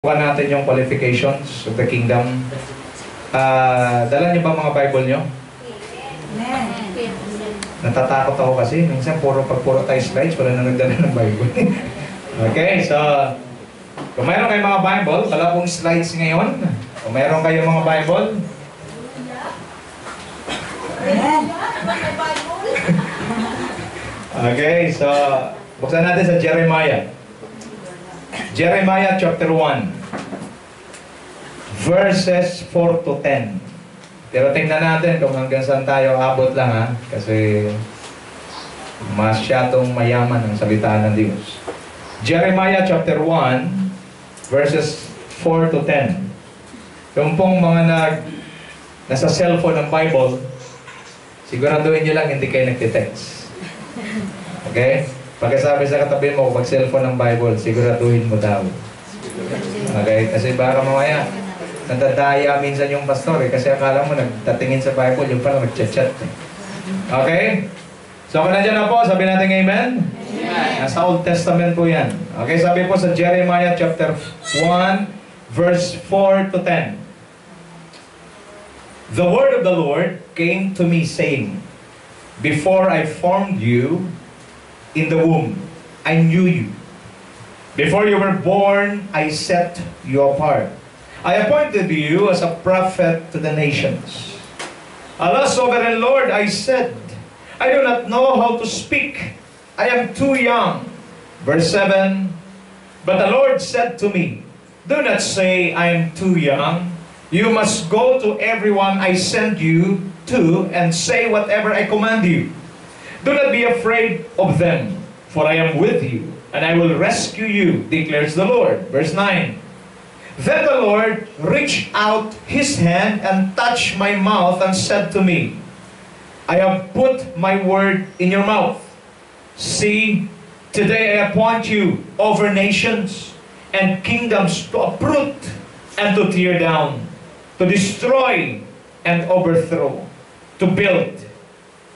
Natin yung qualifications of the kingdom. Dala niyo ba mga Bible niyo? Natatakot ako kasi minsan puro tayo slides, wala na nagdala ng Bible. Okay, so kung mayroon kayong mga Bible, wala pong slides ngayon. Kung mayroon kayong mga Bible, okay, so buksan natin sa Jeremiah. Jeremiah chapter 1 verses 4 to 10. Pero tingnan natin kung hanggang saan tayo abot lang, ha, kasi masyadong mayaman ang salita ng Diyos. Jeremiah chapter 1 verses 4 to 10. Yung pong mga nasa cellphone ng Bible, siguraduhin nyo lang hindi kayo nagtitext. Okay? Pagkasabi sa katabi mo, pag cellphone ng Bible, siguraduhin mo daw. Okay? Kasi baka mamaya, nadadaya minsan yung pastor kasi akala mo nagtatingin sa Bible, yung pala nagchat-chat. Okay? So kung nandiyan na po, sabi natin amen? Amen. Nasa Old Testament po yan. Okay, sabi po sa Jeremiah chapter 1, verse 4 to 10. The word of the Lord came to me saying, before I formed you in the womb, I knew you. Before you were born, I set you apart. I appointed you as a prophet to the nations. Allah, sovereign Lord, I said, I do not know how to speak. I am too young. Verse 7, but the Lord said to me, do not say I am too young. You must go to everyone I send you to and say whatever I command you. Do not be afraid of them, for I am with you, and I will rescue you, declares the Lord. Verse 9. Then the Lord reached out His hand and touched my mouth and said to me, I have put my word in your mouth. See, today I appoint you over nations and kingdoms to uproot and to tear down, to destroy and overthrow, to build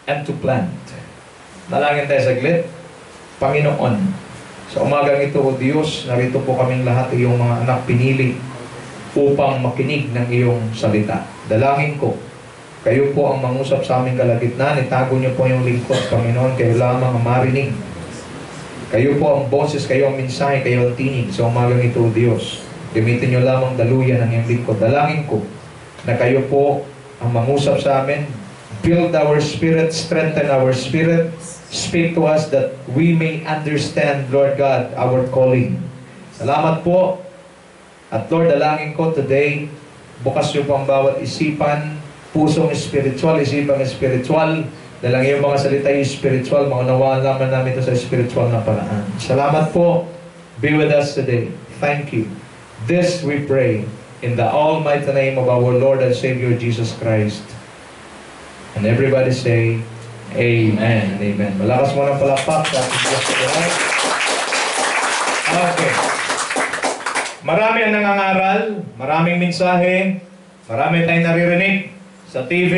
and to plant. Dalangin tayo saglit. Panginoon, sa umagang ito, O Diyos, narito po kaming lahat, iyong mga anak pinili upang makinig ng iyong salita. Dalangin ko, kayo po ang mangusap sa aming kalagitnaan. Itago niyo po yung lingkod, Panginoon, kayo lamang ang marinig. Kayo po ang boses, kayo ang mensahe, kayo ang tinig. Sa umagang ito, O Diyos, gamitin niyo lamang daluyan ng iyong lingkod. Dalangin ko na kayo po ang mangusap sa amin. Build our spirit, strengthen our spirit. Speak to us that we may understand, Lord God, our calling. Salamat po. At Lord, dalangin ko today, bukas niyo po ang bawat isipan, pusong spiritual, isipang spiritual, dalang iyong mga salita yung spiritual, maunawaan naman namin ito sa spiritual na paraan. Salamat po. Be with us today. Thank you. This we pray in the almighty name of our Lord and Savior Jesus Christ. And everybody say, Amen. Amen. Malakas mo ng palakpak sa ating Diyos sa buhay. Okay. Marami ang nangangaral, maraming mensahe, marami tayong naririnig sa TV,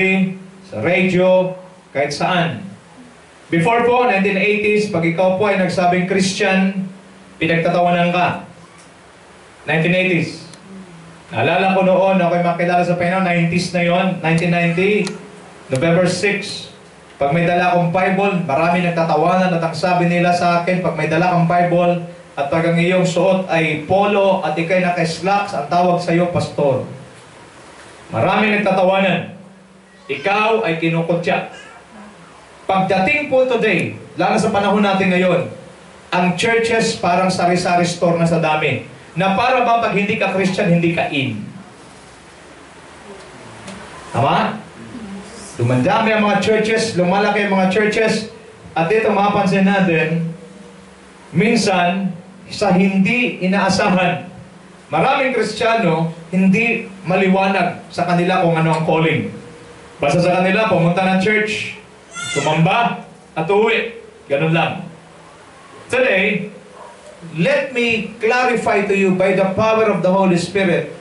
sa radio, kahit saan. Before po, 1980s, pag ikaw po ay nagsabing Christian, pinagtatawanan ka. 1980s. Naalala ko noon, ako'y makilala sa Panginoon, 90s na yon, 1990, November 6. Pag may dala akong Bible, marami nagtatawanan at ang sabi nila sa akin, pag may dala kang Bible at pag ang iyong suot ay polo at ikay naka-slacks, ang tawag sa iyo, pastor. Marami nagtatawanan. Ikaw ay kinukutya. Pagdating po today, lalo sa panahon natin ngayon, ang churches parang sari-sari store na sa dami. Na para ba pag hindi ka Christian, hindi ka in. Tama? Dumandami ang mga churches, lumalaki ang mga churches, at dito mapapansin natin, minsan, sa hindi inaasahan, maraming Kristiyano, hindi maliwanag sa kanila kung ano ang calling. Basta sa kanila, pumunta ng church, sumamba, at uwi. Ganun lang. Today, let me clarify to you by the power of the Holy Spirit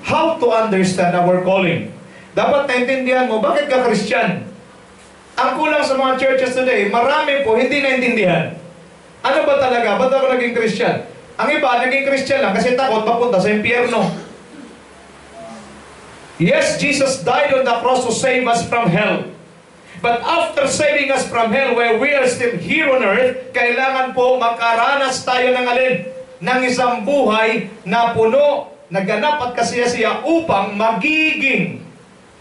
how to understand our calling. Dapat naintindihan mo, bakit ka Christian? Ang kulang sa mga churches today, marami po hindi naintindihan. Ano ba talaga? Ba't ako naging Christian? Ang iba, naging Christian lang kasi takot mapunta sa impyerno. Yes, Jesus died on the cross to save us from hell. But after saving us from hell, where we are still here on earth, kailangan po makaranas tayo ng alin? Ng isang buhay na puno, naganap at kasiyasiya upang magiging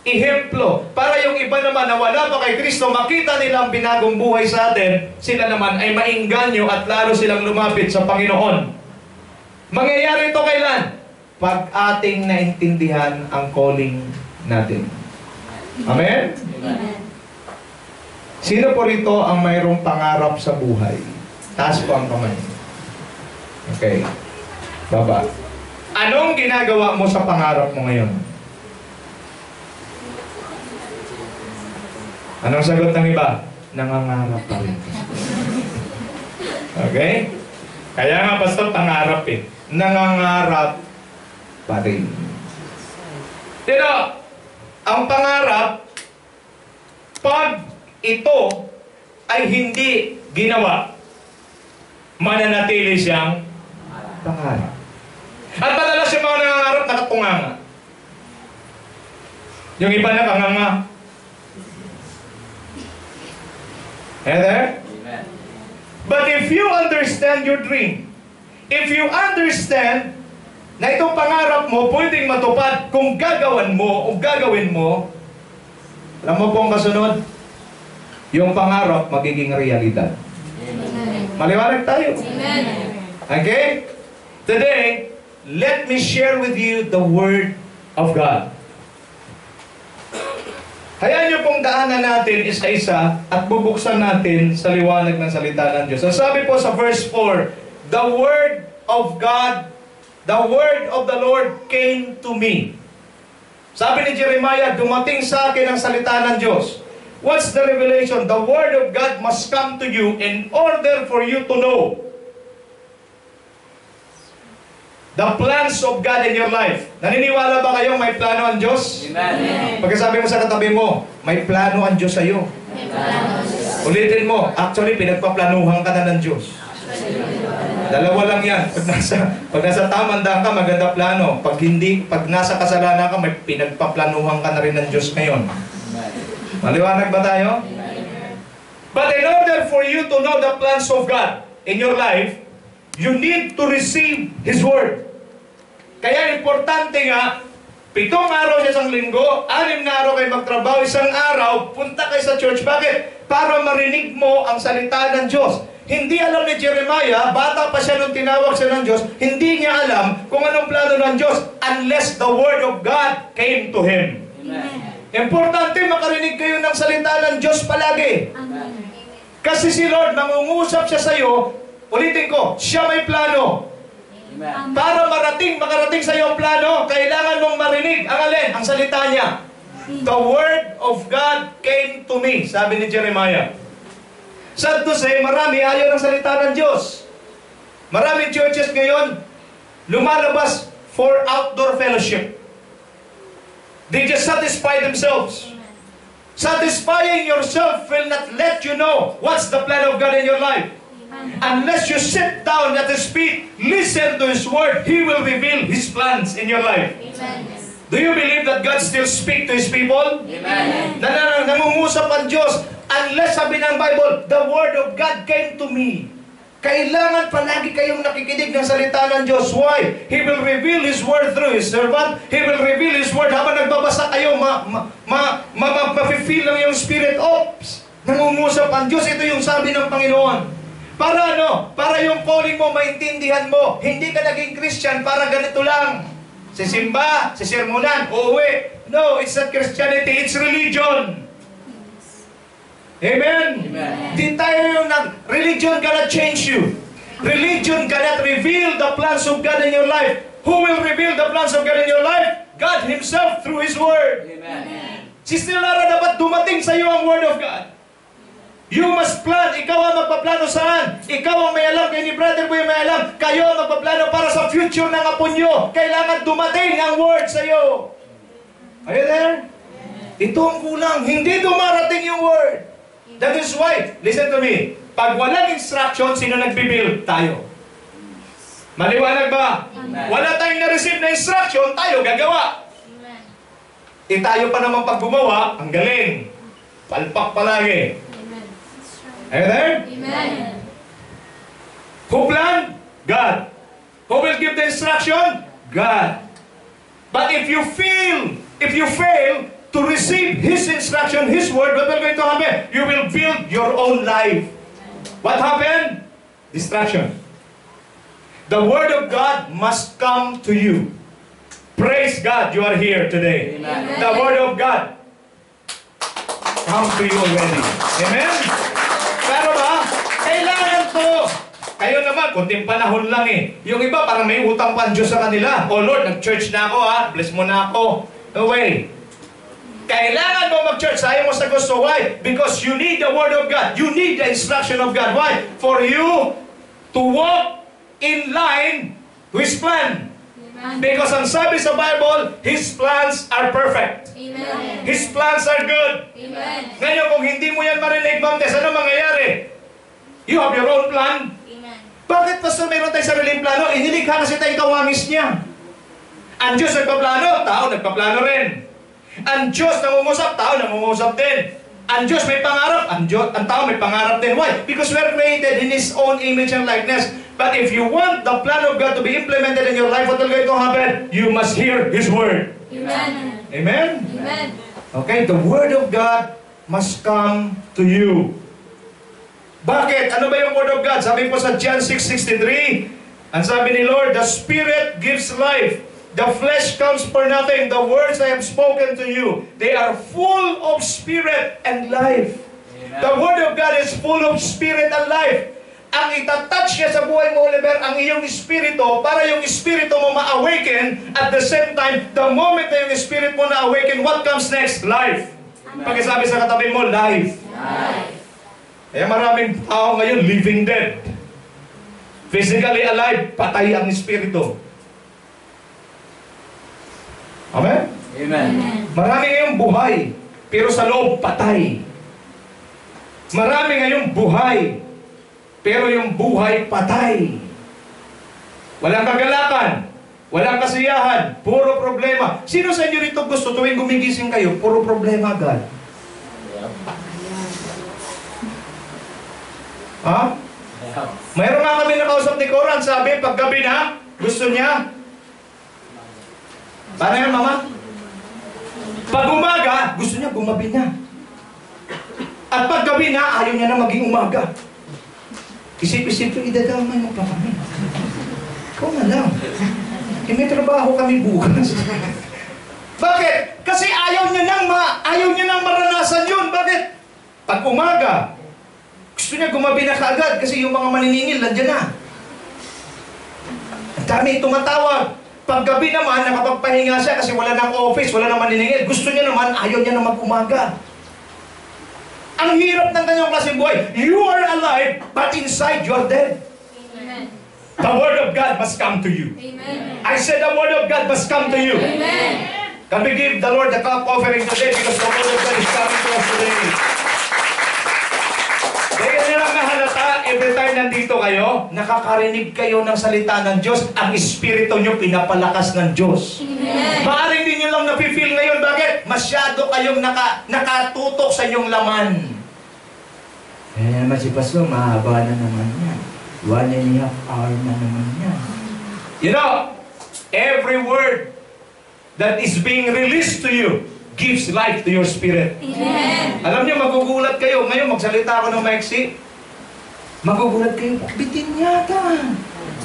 ehemplo. Para yung iba naman na wala pa kay Kristo, makita nilang binagong buhay sa atin, sila naman ay maingganyo at lalo silang lumapit sa Panginoon. Mangyayari ito kailan? Pag ating naintindihan ang calling natin. Amen? Amen. Sino po rito ang mayroong pangarap sa buhay? Taas po ang kamay. Okay. Baba. Anong ginagawa mo sa pangarap mo ngayon? Anong sagot ng iba? Nangangarap pa rin. Okay? Kaya nga basta pangarap eh. Nangangarap pa rin. Pero, ang pangarap, pag ito ay hindi ginawa, mananatili siyang pangarap. At madalas yung mga nangangarap nakatunganga. Yung iba nakanganga. Heather? Amen. But if you understand your dream, if you understand na itong pangarap mo pwedeng matupad kung gagawan mo o gagawin mo, alam mo pong kasunod, yung pangarap magiging realidad. Amen. Maliwanag tayo. Amen. Okay? Today, let me share with you the Word of God. Hayaan niyo pong daanan natin isa-isa at bubuksan natin sa liwanag ng salita ng Diyos. Ang sabi po sa verse 4, the Word of God, the Word of the Lord came to me. Sabi ni Jeremiah, dumating sa akin ang salita ng Diyos. What's the revelation? The Word of God must come to you in order for you to know the plans of God in your life. Naniniwala ba kayong may plano ang Diyos? Amen. Pagkasabi mo sa katabi mo, may plano ang Diyos sa iyo. Ulitin mo, actually pinagpaplanuhan ka na ng Diyos. Dalawa lang yan. Pag nasa tamang daan ka, maganda plano. Pag nasa kasalanan ka, may pinagpaplanuhan ka na rin ng Diyos ngayon. Maliwanag ba tayo? But in order for you to know the plans of God in your life, you need to receive His Word. Kaya importante nga, 7 araw sa isang linggo, 6 na araw kayo magtrabaho, 1 araw, punta kayo sa church. Bakit? Para marinig mo ang salita ng Diyos. Hindi alam ni Jeremiah, bata pa siya nung tinawag siya ng Diyos, hindi niya alam kung anong plano ng Diyos unless the Word of God came to him. Amen. Importante makarinig kayo ng salita ng Diyos palagi. Amen. Kasi si Lord, mangungusap siya sa iyo, ulitin ko, siya may plano. Amen. Para makarating sa iyo ang plano, kailangan mong marinig ang alin, ang salita niya. The Word of God came to me, sabi ni Jeremiah. Sad to say, marami ayaw ng salita ng Diyos. Maraming churches ngayon, lumalabas for outdoor fellowship. They just satisfy themselves. Satisfying yourself will not let you know what's the plan of God in your life. Unless you sit down at His feet, listen to His Word, He will reveal His plans in your life. Amen. Do you believe that God still speaks to His people? Amen. Nangungusap ang Diyos. Unless sabi ng Bible, the Word of God came to me. Kailangan palagi kayong nakikinig ng salita ng Diyos. Why? He will reveal His Word through His servant. He will reveal His Word. Habang nagbabasa kayo, ma-feel lang yung Spirit. Oops! Nangungusap ang Diyos. Ito yung sabi ng Panginoon. Para ano? Para yung calling mo, maintindihan mo. Hindi ka naging Christian para ganito lang. Sisimba, sisirmunan, uuwi. No, it's not Christianity, it's religion. Amen? Amen. Di tayo yung religion cannot change you. Religion cannot reveal the plans of God in your life. Who will reveal the plans of God in your life? God Himself through His Word. Amen. Sister Lara, dapat dumating sa iyo ang Word of God. You must plan. Ikaw ang magpaplano saan? Ikaw ang may alam. Kaya ni Brother Boy may alam. Kayo ang magpaplano para sa future ng apo nyo. Kailangan dumating ang Word sa iyo. Are you there? Ito ang kulang. Hindi dumarating yung Word. That is why, listen to me, pag walang instruction, sino nagbibuild? Tayo. Maliwanag ba? Amen. Wala tayong na-receive na instruction, tayo gagawa. Amen. Tayo pa naman pag gumawa, ang galing. Palpak palagi. Amen. That's right. Are you there? Amen. Who planned? God. Who will give the instruction? God. But if you fail to receive His instruction, His word, what will going to happen? You will build your own life. What happened? Distraction. The word of God must come to you. Praise God, you are here today. Amen. The word of God come to you already. Amen? Pero ba, kailangan to. Kayo naman, kunting panahon lang eh. Yung iba, parang may utang pa ang Diyos sa kanila. Oh Lord, nag-church na ako ha. Bless mo na ako. No way. Kailangan mo mag-church. Ayaw mo sa gusto. Why? Because you need the Word of God. You need the instruction of God. Why? For you to walk in line with His plan. Amen. Because ang sabi sa Bible, His plans are perfect. Amen. His plans are good. Amen. Ngayon, kung hindi mo yan marinig, Ma'am Tess, ano mangyayari? You have your own plan. Amen. Bakit, Pastor, mayroon tayong sariling plano? Inilikha kasi tayong kawangis niya. Ang Diyos nagpaplano, tao nagpaplano rin. Ang Diyos nangungusap, tao nangungusap din. Ang Diyos may pangarap, ang tao may pangarap din. Why? Because we are created in His own image and likeness. But if you want the plan of God to be implemented in your life, what will going to happen? You must hear His Word. Amen. Amen? Amen. Okay, the Word of God must come to you. Bakit? Ano ba yung Word of God? Sabi po sa John 6:63, ang sabi ni Lord, the Spirit gives life. The flesh counts for nothing. The words I have spoken to you, they are full of Spirit and life. Amen. The Word of God is full of Spirit and life. Ang itatouch niya sa buhay mo, Oliver, ang iyong espiritu, para yung espiritu mo ma-awaken, at the same time, the moment na yung spirit mo na-awaken, what comes next? Life. Pagkasabi sa katabi mo, life. Life. Kaya maraming tao ngayon, living dead. Physically alive, patay ang espiritu. Amen? Amen. Amen. Marami ngayong buhay, pero sa loob, patay. Marami ngayong buhay, pero yung buhay, patay. Walang kagalakan, walang kasiyahan, puro problema. Sino sa inyo rito gusto tuwing gumigising kayo, puro problema agad? Ha? Mayroon nga kami nakausap ni Coran, sabi, paggabi na, gusto niya. Paano yan, Mama? Pag umaga, gusto niya gumabi na. At pag gabi na, ayaw niya na maging umaga. Isip-isip ko, idadamay mo pa kami. Ikaw na lang. May trabaho kami bukas. Bakit? Kasi ayaw niya nang maranasan yun. Bakit? Pag umaga, gusto niya gumabi na kaagad kasi yung mga maniningil nandiyan na. Ang dami tumatawag. Pag gabi naman, nakapagpahinga siya kasi wala nang office, wala nang maniningil. Gusto niya naman, ayaw niya na mag-umaga. Ang hirap ng kanyang klaseng buhay. You are alive, but inside you are dead. Amen. The Word of God must come to you. Amen. I said the Word of God must come to you. Amen. Can we give the Lord the cup offering today because the Word of God is coming to us today. Kaya nyo lang nahalata, every time nandito kayo, nakakarinig kayo ng salita ng Diyos, ang Espiritu nyo pinapalakas ng Diyos. Amen. Maaring din nyo lang napifeel ngayon. Bakit? Masyado kayong nakatutok sa inyong laman. Naman si Pastor, mahaba na naman yan. 1.5 hour na naman yan. You know, every word that is being released to you gives life to your spirit. Amen. Alam niyo, magugulat kayo. Ngayon, magsalita ako ng maiksi. Magugulat kayo, bitin yata.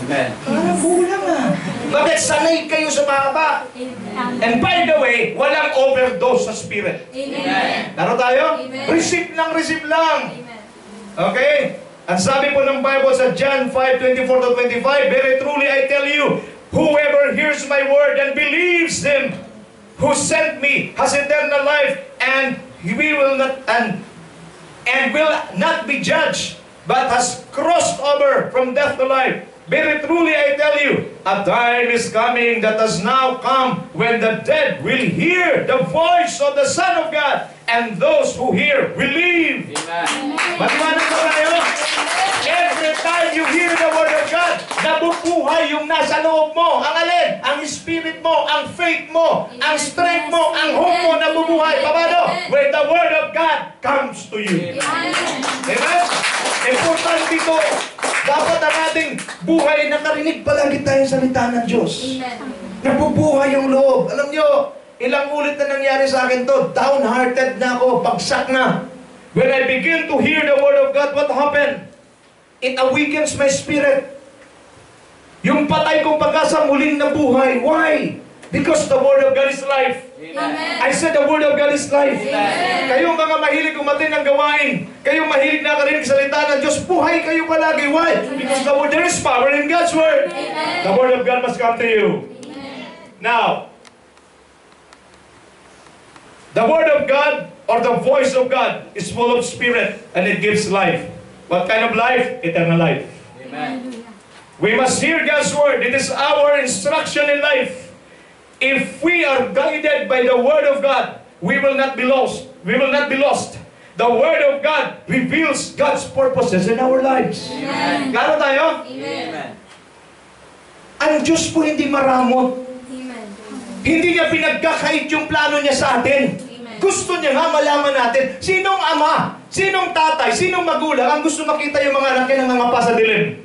Amen. Parang kulang ah. Bakit sanay kayo sa mahaba? Amen. And by the way, walang overdose sa spirit. Amen. Laro tayo? Amen. Receive lang. Amen. Okay? Ang sabi po ng Bible sa John 5:24-25, very truly I tell you, whoever hears my word and believes Him who sent me has eternal life, and will not be judged, but has crossed over from death to life. Very truly I tell you, a time is coming that has now come when the dead will hear the voice of the Son of God, and those who hear will live. Amen. Maliwanag ba tayo? Every time you hear the Word of God, nabubuhay yung nasa loob mo. Ang alin? Ang spirit mo, ang faith mo, ang strength mo, ang hope mo nabubuhay. Paano? When the Word of God comes to you. Amen? Importante ito. Dapat ang ating buhay, nakarinig palagi tayong salita ng Diyos. Nabubuhay yung loob. Alam nyo, ilang ulit na nangyari sa akin to. Downhearted na ako, bagsak na. When I begin to hear the Word of God, what happened? It awakens my spirit. Yung patay kong pag-asa muling nabuhay. Why? Because the Word of God is life. Amen. I said the Word of God is life. Amen. Kayong mga mahilig umatin ng gawain, kayong mahilig nakarinig salita ng Diyos, buhay kayo palagi. Why? Because there is power in God's Word. Amen. The Word of God must come to you. Amen. Now, the Word of God or the voice of God is full of spirit and it gives life. What kind of life? Eternal life. Amen. We must hear God's Word. It is our instruction in life. If we are guided by the Word of God, we will not be lost. We will not be lost. The Word of God reveals God's purposes in our lives. Amen. Klaro tayo? Amen. Ang Diyos po hindi maramot. Amen. Hindi niya pinagkakait yung plano niya sa atin. Amen. Gusto niya nga malaman natin, sinong ama, sinong tatay, sinong magulang ang gusto makita yung mga anak niya nangangapa sa dilim.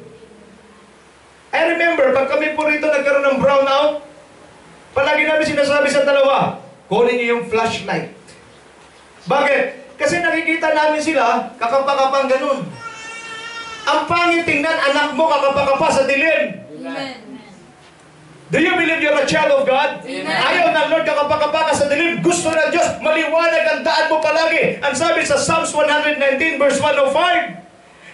I remember, pag kami po rito nagkaroon ng brownout, palagi namin sinasabi sa dalawa, kunin niyo yung flashlight. Bakit? Kasi nakikita namin sila, kakapakapang ganun. Ang pangit tingnan, anak mo kakapakapa sa dilim. Amen. Do you believe you're a child of God? Amen. Ayaw ng Lord kakapakapa ka sa dilim. Gusto ng Diyos, maliwanag ang daan mo palagi. Ang sabi sa Psalms 119 verse 105,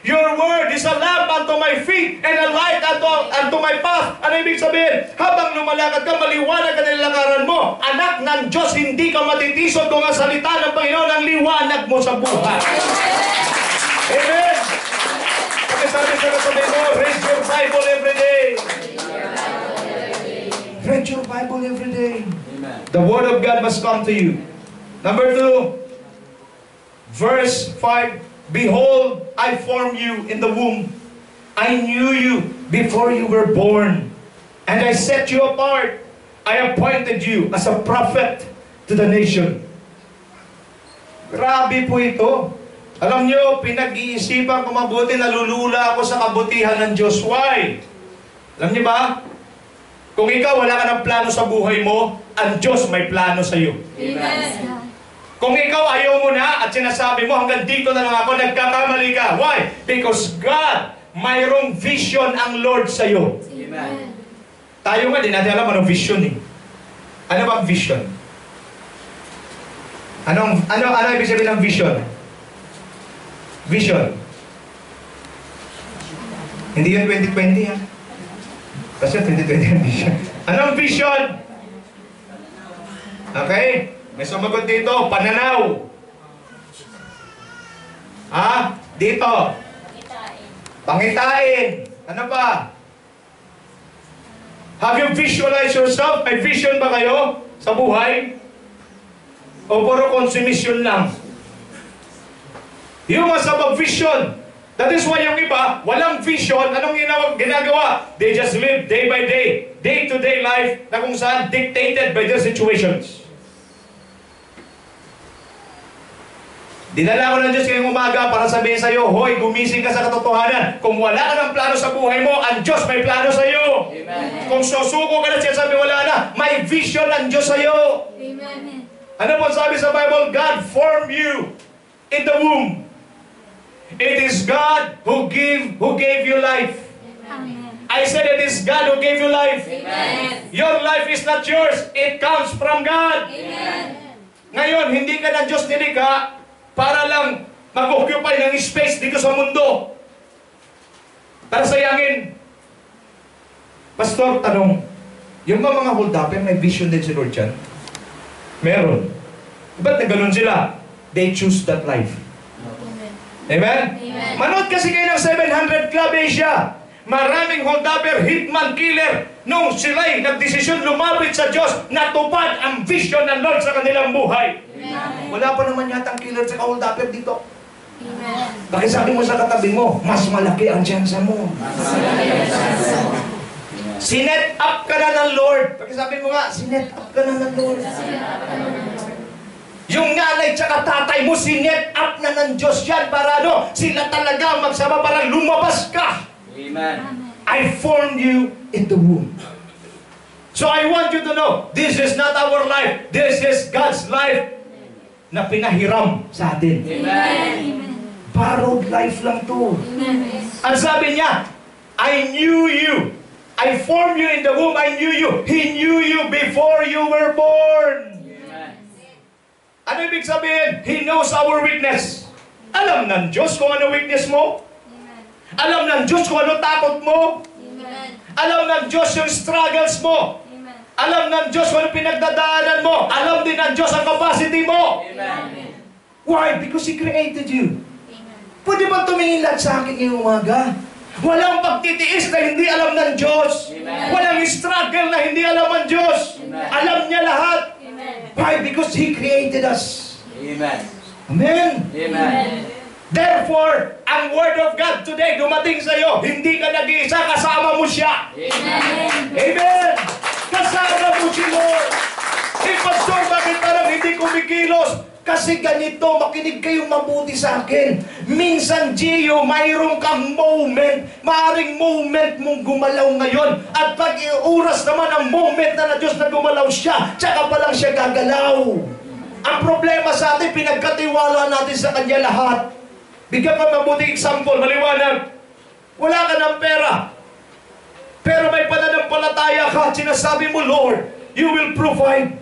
Your word is a lamp unto my feet and a light unto my path. Ano ibig sabihin? Habang lumalakad ka, maliwanag ang nilakaran mo. Anak ng Diyos, hindi ka matitisod kung ang salita ng Panginoon ang liwanag mo sa buhay. Amen! Sabi sa katabi mo, read your Bible every day. Read your Bible every day. Amen. The Word of God must come to you. Number 2, verse 5. Behold, I formed you in the womb. I knew you before you were born. And I set you apart. I appointed you as a prophet to the nation. Grabe po ito. Alam nyo, pinag-iisipan ko mabuti, nalulula ako sa kabutihan ng Diyos. Why? Alam niyo ba? Kung ikaw wala ka ng plano sa buhay mo, ang Diyos may plano sa iyo. Amen. Kung ikaw ayaw mo na at sinasabi mo hanggang dito na lang ako, nagkakamali ka. Why? Because God, mayroong vision ang Lord sa iyo. Amen. Tayo nga, di natin alam anong vision eh. Ano bang vision? Ano ibig sabihin ng vision? Vision. Hindi yun 2020 ha. Kasi 2020 ang vision. Anong vision? Okay? May sumagot dito, pananaw. Ha? Dito. Pangitain. Ano ba? Have you visualized yourself? May vision ba kayo sa buhay? O puro consumption lang? You must have a vision. That is why yung iba, walang vision, anong ginagawa? They just live day by day, day-to-day life, na kung saan dictated by their situations. Dinala ko ng Diyos ngayong umaga para sabihin sa iyo, hoy, gumising ka sa katotohanan. Kung wala ka ng plano sa buhay mo, ang Diyos may plano sa iyo. Amen. Kung susuko ka na siya, sabi wala na, may vision ng Diyos sa iyo. Amen. Ano po sabi sa Bible? God formed you in the womb. It is God who gave you life. Amen. I said it is God who gave you life. Amen. Your life is not yours. It comes from God. Amen. Ngayon, hindi ka ng Diyos nilikha para lang mag-occupy ng space dito sa mundo. Para sayangin. Pastor, tanong, yung mga hold-upper, may vision din si Lord dyan? Meron. Ba't na ganun sila? They choose that life. Amen? Amen. Manood kasi kayo ng 700 Club Asia. Maraming hold-upper, hitman, killer. Nung sila'y nagdesisyon lumapit sa Diyos, natupad ang vision ng Lord sa kanilang buhay. Amen. Wala pa naman yata ang killer sa hold-upper dito. Amen. Bakit sabi mo sa katabi mo, mas malaki ang tsansa mo. Sinet up ka na ng Lord. Bakit sabi mo nga, sinet up ka na ng Lord. Yung nanay tsaka tatay mo, sinet up na ng Diyos yan para ano, sila talaga magsama para lumabas ka. Amen. I formed you in the womb. So I want you to know, this is not our life. This is God's life na pinahiram sa atin. Amen. Borrowed life lang to. Amen. Ang sabi niya, I knew you. I formed you in the womb. I knew you. He knew you before you were born. Amen. Ano ibig sabihin? He knows our weakness. Alam ng Diyos kung ano weakness mo. Alam ng Diyos kung ano takot mo. Amen. Alam ng Diyos yung struggles mo. Amen. Alam ng Diyos kung ano pinagdadaanan mo. Alam din ng Diyos ang capacity mo. Amen. Why? Because He created you. Amen. Pwede ba tumingin lahat sa akin ngayong umaga? Walang pagtitiis na hindi alam ng Diyos. Amen. Walang struggle na hindi alam ng Diyos. Amen. Alam niya lahat. Amen. Why? Because He created us. Amen. Amen. Amen. Therefore, ang Word of God today dumating sa iyo, hindi ka nag-iisa, kasama mo siya. Amen. Amen! Kasama mo si Lord. Pastor, bakit parang hindi kumikilos? Kasi ganito, makinig kayong mabuti sa akin. Minsan, Gio, mayroon kang moment, maaaring moment mong gumalaw ngayon. At pag oras naman ang moment na Diyos na gumalaw siya, tsaka pa lang siya gagalaw. Ang problema sa atin, pinagkatiwala natin sa Kanya lahat. Bigyan ka mabuting example, maliwanag. Wala ka ng pera. Pero may pananampalataya ka at sinasabi mo, Lord, you will provide.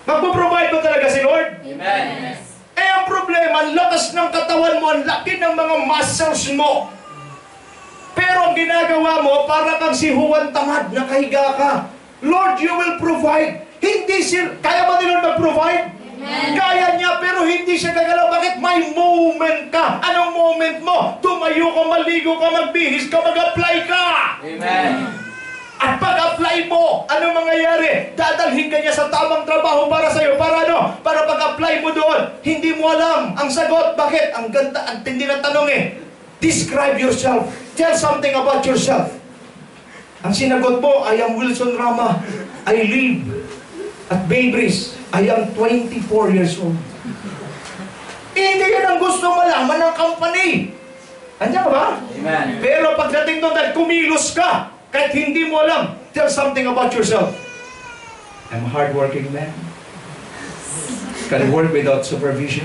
Magpo-provide ba talaga si Lord? Amen. Eh, ang problema, ang lakas ng katawan mo, ang laki ng mga muscles mo. Pero ang ginagawa mo, para kang si Juan Tamad, nakahiga ka. Lord, you will provide. Hindi siya, kaya ba ni Lord mag-provide? Amen. Kaya niya, pero hindi siya gagalaw. Bakit? May moment ka. Anong moment mo? Tumayo ka, maligo ka, magbihis ka, mag-apply ka. Amen. At pag-apply mo, ano mangyayari? Dadalhin ka niya sa tamang trabaho para sa'yo. Para ano? Para pag-apply mo doon, hindi mo alam ang sagot. Bakit? Ang ganda, ang tindi ng tanong eh. Describe yourself. Tell something about yourself. Ang sinagot mo, I am Wilson Rama. I live at Bay Breeze. I am 24 years old. Hindi yan ang gusto malaman ng company. Andiyan ka ba? Amen. Pero pagdating doon, dahil kumilos ka, kahit hindi mo alam, tell something about yourself. I'm a hardworking man. Can work without supervision.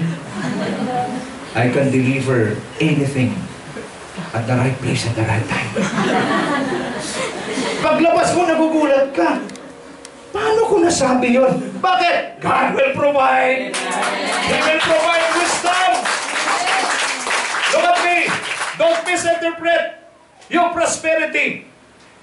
I can deliver anything at the right place at the right time. Paglabas mo, nagugulat ka. Paano ko nasabi yun? Bakit? God will provide. He will provide wisdom. Look at me. Don't misinterpret your prosperity.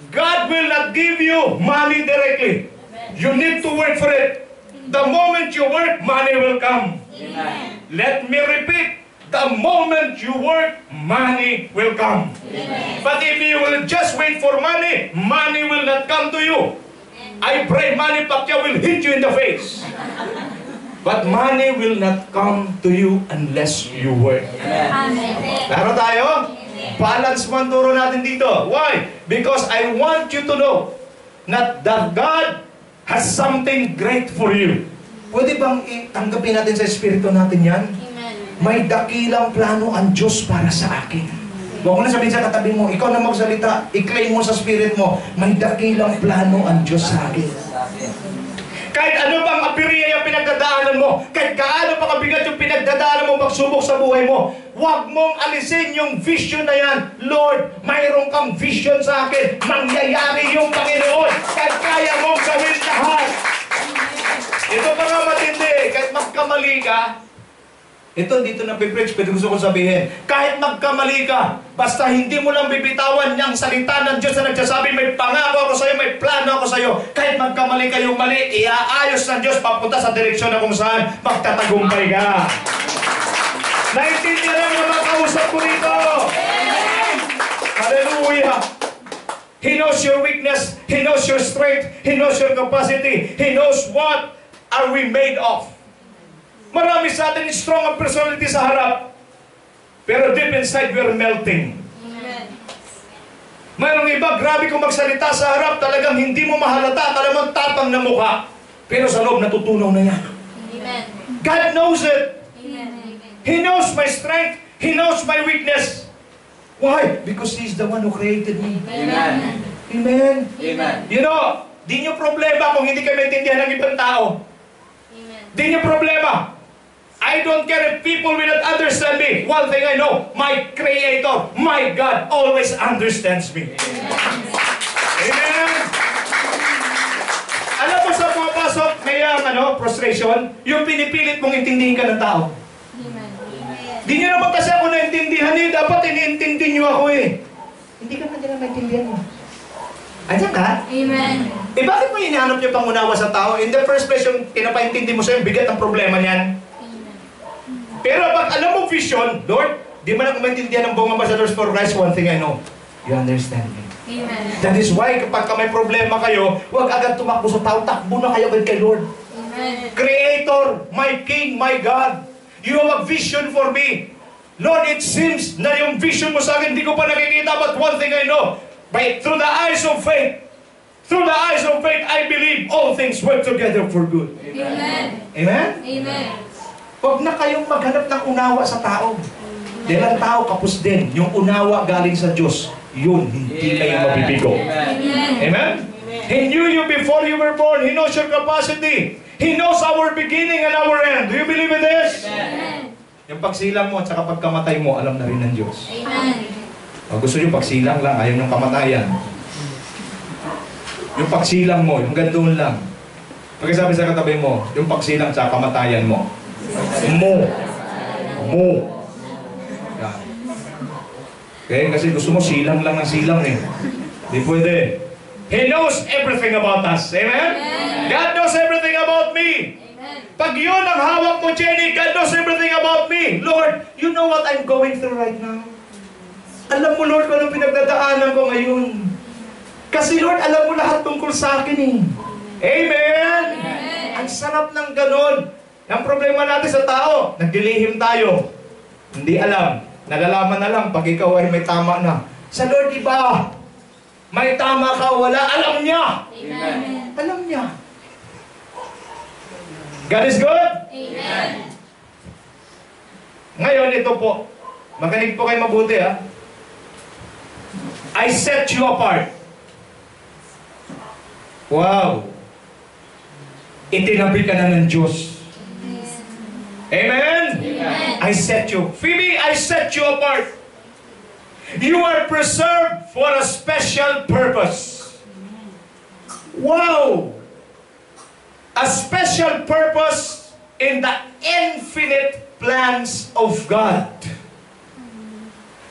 God will not give you money directly. You need to work for it. The moment you work, money will come. Amen. Let me repeat. The moment you work, money will come. Amen. But if you will just wait for money, money will not come to you. I pray Manny Pacquiao will hit you in the face. But money will not come to you unless you work. Amen. Klaro tayo? Balance mo ang turo natin dito. Why? Because I want you to know that God has something great for you. Pwede bang tanggapin natin sa espiritu natin yan? Amen. May dakilang plano ang Diyos para sa akin. Huwag mo na sabihin sa katabi mo, ikaw na magsalita, i-claim mo sa spirit mo, may dakilang plano ang Diyos sa akin. Kahit ano pang apiriya yung pinagdadaanan mo, kahit kaano pang kabigat yung pinagdadaanan mo pagsubok sa buhay mo, huwag mong alisin yung vision na yan. Lord, mayroon kang vision sa akin. Mangyayari yung Panginoon. Kahit kaya mong gawin lahat. Ito pa nga matindi, kahit magkamali ka, ito, dito na pipreach, pero gusto kong sabihin, kahit magkamali ka, basta hindi mo lang bibitawan niyang salita ng Diyos na nagsasabi, may pangako ako sa'yo, may plano ako sa'yo, kahit magkamali kayong mali, iaayos ng Diyos papunta sa direksyon na kung saan magtatagumpay ka. Naintindihan mo mga kausap ko dito. Hallelujah. He knows your weakness, He knows your strength, He knows your capacity, He knows what are we made of. Marami sa atin strong ang personality sa harap. Pero deep inside, we're melting. Amen. Mayroong iba, grabe kung magsalita sa harap, talagang hindi mo mahalata, talagang tapang na mukha. Pero sa loob, natutunaw na yan. Amen. God knows it. Amen. He knows my strength. He knows my weakness. Why? Because He's the one who created me. Amen. Amen. Amen. You know, di nyo problema kung hindi kayo maintindihan ng ibang tao. Amen. Di nyo problema. I don't care if people will not understand me. One thing I know, my Creator, my God, always understands me. Amen. Alam mo sa pumapasok ngayong frustration, yung pinipilit mong intindihin ka ng tao. Amen. Di nyo naman kasi ako naintindihan eh. Dapat iniintindi nyo ako eh. Hindi ka man nila maintindihan mo. Andiyan ka? Amen. Eh bakit mo hinahanap yung pangunawa sa tao? In the first place, yung pinapaintindi mo sa'yo, bigat ang problema niyan. Pero pag alam mo vision, Lord, di man ako maintindihan ng buong ambassadors for Christ, one thing I know, you understand me. Amen. That is why kapag may problema kayo, huwag agad tumakbo sa tao, takbo na kayo agad kay Lord. Amen. Creator, my King, my God, you have a vision for me. Lord, it seems na yung vision mo sa akin, hindi ko pa nakikita, but one thing I know, through the eyes of faith, I believe all things work together for good. Amen. Amen? Amen. Huwag na kayong maghanap ng unawa sa tao. Dahil ang tao kapos din. Yung unawa galing sa Diyos, yun, hindi kayo mabibigo. Amen. Amen? He knew you before you were born. He knows your capacity. He knows our beginning and our end. Do you believe in this? Amen. Yung pagsilang mo at saka pagkamatay mo, alam na rin ng Diyos. Amen. O, gusto nyo pagsilang lang, ayaw nyo kamatayan. Yung pagsilang mo, yung gandun lang. Pagkasabi sa katabi mo, yung pagsilang sa kamatayan mo. Mo. Yan. Okay? Kasi gusto mo silang lang ng silang eh. Di pwede. He knows everything about us. Amen? God knows everything about me. Pag yun ang hawak mo, Jenny, God knows everything about me. Lord, you know what I'm going through right now. Alam mo, Lord, kung anong pinagdadaanan ko ngayon. Kasi, Lord, alam mo lahat tungkol sa akin eh. Amen? Ang sarap ng ganon. Ang problema natin sa tao, nagdilihim tayo. Hindi alam. Nalalaman na lang pag ikaw ay may tama na. Sa Lord, iba, may tama ka, wala. Alam niya. Amen. Alam niya. God is good? Amen. Ngayon, ito po. Makinig po kayo mabuti, ha? I set you apart. Wow. Itinabi ka na ng Diyos. Amen? Amen. I set you. Phoebe, I set you apart. You are preserved for a special purpose. Wow! A special purpose in the infinite plans of God.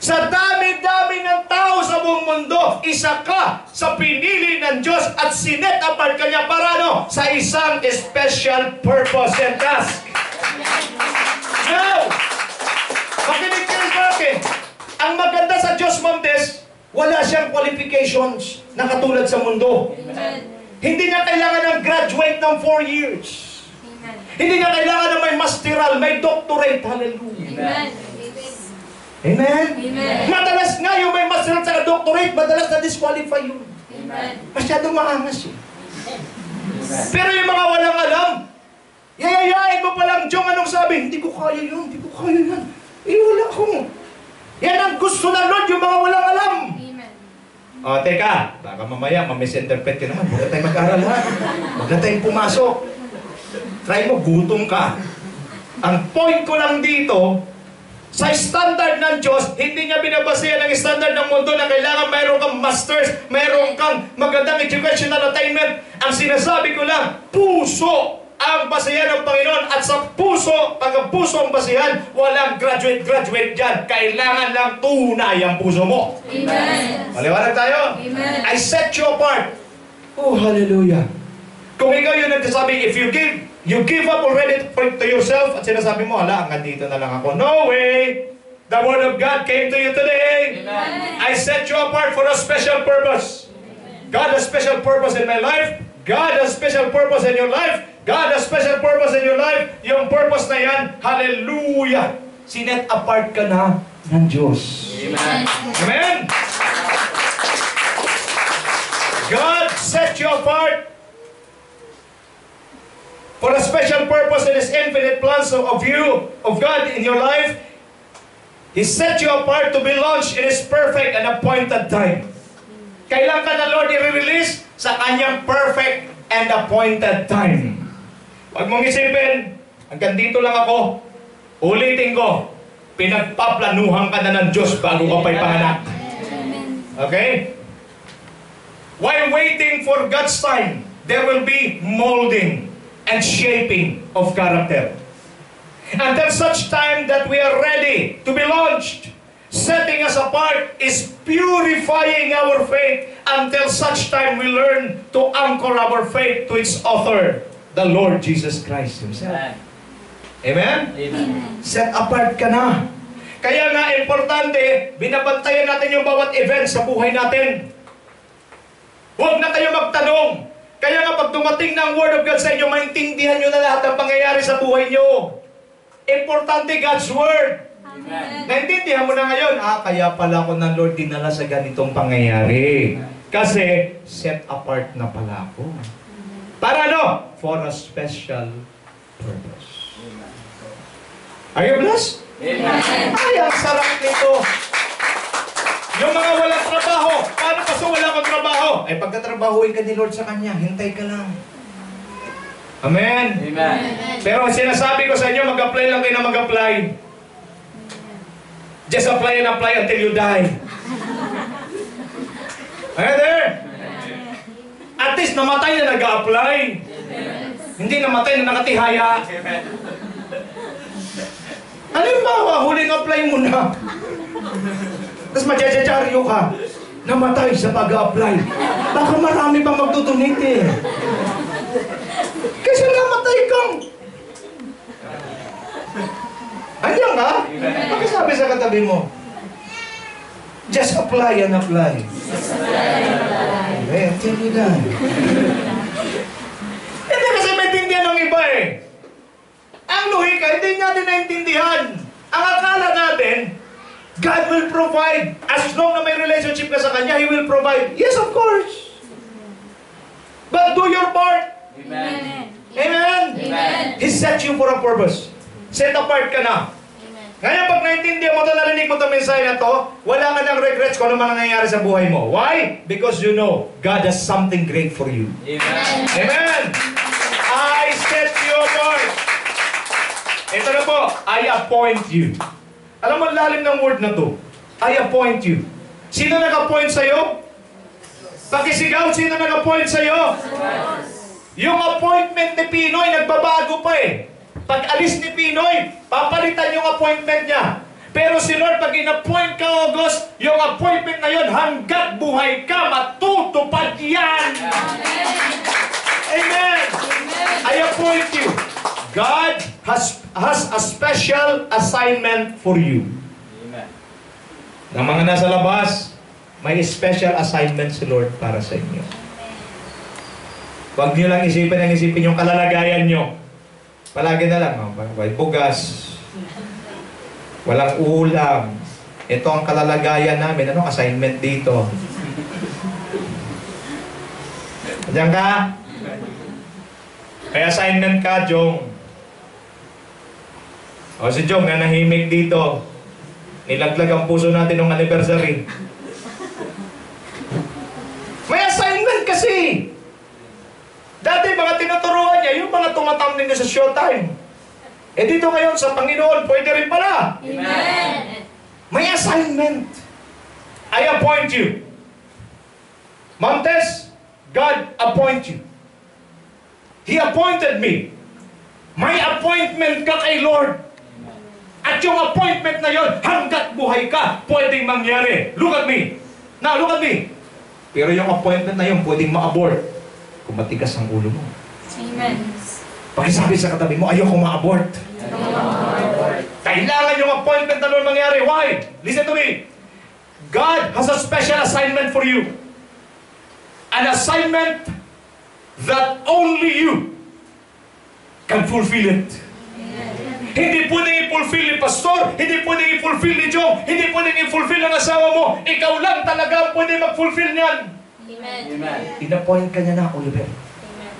Sa dami-dami ng tao sa buong mundo, isa ka sa pinili ng Diyos at sinet apart kanya para sa isang special purpose and task. Now, makinig kayo sa akin. Ang maganda sa Diyos, Ma'am Tess, wala siyang qualifications na katulad sa mundo. Amen. Hindi niya kailangan ng graduate ng 4 years. Amen. Hindi niya kailangan ng may masteral, may doctorate. Hallelujah. Amen. Amen? Amen. Madalas nga yung may masteral at doctorate, madalas na-disqualify yun. Amen. Masyadong maangas yun. Pero yung mga walang alam, yayayain mo palang, Jong, anong sabi? Hindi ko kaya yun, hindi ko kaya yan. Eh, wala akong. Yan ang gusto ng Lord, yung mga walang alam. Amen. O, teka, baka mamaya, ma-misinterpret ka naman. Huwag na tayong mag-aral, ha? Huwag na tayong pumasok. Try mo, gutom ka. Ang point ko lang dito, sa standard ng Diyos, hindi niya binabasihan ang standard ng mundo na kailangan mayroon kang masters, mayroon kang magandang educational attainment. Ang sinasabi ko lang, puso ang basihan ng Panginoon. At sa puso, pag ang puso ang basihan, walang graduate dyan. Kailangan lang tunay ang puso mo. Amen. Maliwanag tayo? Amen. I set you apart. Oh, hallelujah. Kung ikaw yung nagsasabi, if you give up already to yourself, at sinasabi mo, hala, hanggang dito na lang ako. No way! The Word of God came to you today. Amen. I set you apart for a special purpose. God has special purpose in my life. God has special purpose in your life. God has special purpose in your life. Yung purpose na yan, hallelujah! Sinet apart ka na ng Diyos. Amen. Amen? God set you apart for a special purpose in His infinite plans of you, of God in your life. He set you apart to be launched in His perfect and appointed time. Kailan ka na Lord i-release? Sa Kanyang perfect and appointed time. Huwag mong isipin, hanggang dito lang ako, ulitin ko, pinagpaplanuhan ka na ng Diyos bago ka pa ipanganak. Okay? While waiting for God's time, there will be molding and shaping of character. Until such time that we are ready to be launched, setting us apart is purifying our faith until such time we learn to anchor our faith to its author, the Lord Jesus Christ Himself. Amen? Amen. Set apart ka na. Kaya nga, importante, binabantayan natin yung bawat event sa buhay natin. Huwag na kayo magtanong. Kaya nga, pag dumating na ang Word of God sa inyo, maintindihan nyo na lahat ng pangyayari sa buhay nyo. Importante God's Word. Amen. Naintindihan mo na ngayon, kaya pala ako ng Lord dinala sa ganitong pangyayari. Kasi, set apart na pala ako. Para ano? For a special purpose. Are you blessed? Amen. Ay, ang sarap nito. Yung mga walang trabaho, paano pa so wala kang trabaho? Ay, pagkatrabahuin ka ni Lord sa Kanya, hintay ka lang. Amen? Amen. Pero sinasabi ko sa inyo, mag-apply lang kayo na mag-apply. Just apply and apply until you die. Are you there? At least namatay na nag-a-apply. Hindi namatay na nakatihaya. Halimbawa, huling apply mo na. Tapos madyadyaryo ka. Namatay sa pag-a-apply. Baka marami pa magdudonate eh. Kasi namatay kang. Andiyan ka? Pakisabi sa katabi mo. Just apply and apply. Eh, hindi na. Hindi kasi maintindihan ng iba eh. Ang lohika, hindi natin naintindihan. Ang akala natin, God will provide. As long na may relationship ka sa Kanya, He will provide. Yes, of course. But do your part. Amen. Amen? Amen. He set you for a purpose. Set apart ka na. Amen. Ngayon, pag naintindihan mo ito, narinig mo itong mensahe na ito, wala ka ng regrets kung ano man nangyayari sa buhay mo. Why? Because you know, God has something great for you. Amen. Amen! I set you apart. Ito na po, I appoint you. Alam mo, lalim ng word na to. I appoint you. Sino nag-appoint sa'yo? Pakisigaw, sino nag-appoint sa'yo? Yung appointment ni Pinoy, nagbabago pa eh. Pag alis ni Pinoy, papalitan yung appointment niya. Pero si Lord, pag in-appoint ka, August, yung appointment na yun, hanggat buhay ka, matutupad yan. Amen. I appoint you. God has a special assignment for you. Amen. Ng mga nasa labas, may special assignment si Lord para sa inyo. Huwag niyo lang isipin yung kalalagayan nyo. Palagi na lang, may bugas, walang ulam. Ito ang kalalagayan namin. Anong assignment dito? Diyan ka? May assignment ka, Jong. O si Jong, nanahimik dito. Nilaglag ang puso natin ng anniversary. May assignment kasi. Dati mga tinuturuan niya, yung mga tumatambling niya sa showtime. Eh dito ngayon sa Panginoon, pwede rin pala. Amen. May assignment. I appoint you. Montes, God appoint you. He appointed me. May appointment ka kay Lord. At yung appointment na yon, hanggat buhay ka, pwedeng mangyari. Look at me. Now, look at me. Pero yung appointment na yun, pwedeng ma-abort kung matigas ang ulo mo. Amen. Pakisabi sa katabi mo, ayoko ma-abort. Kailangan yung appointment na Lord mangyari. Why? Listen to me. God has a special assignment for you. An assignment that only you can fulfill it. Hindi pwedeng i-fulfill ni pastor, hindi pwedeng i-fulfill ni Joe, hindi pwedeng i-fulfill ang asawa mo. Ikaw lang talaga ang pwede mag-fulfill niyan. Amen. Amen. In-appoint ka niya na, Oliver. Amen.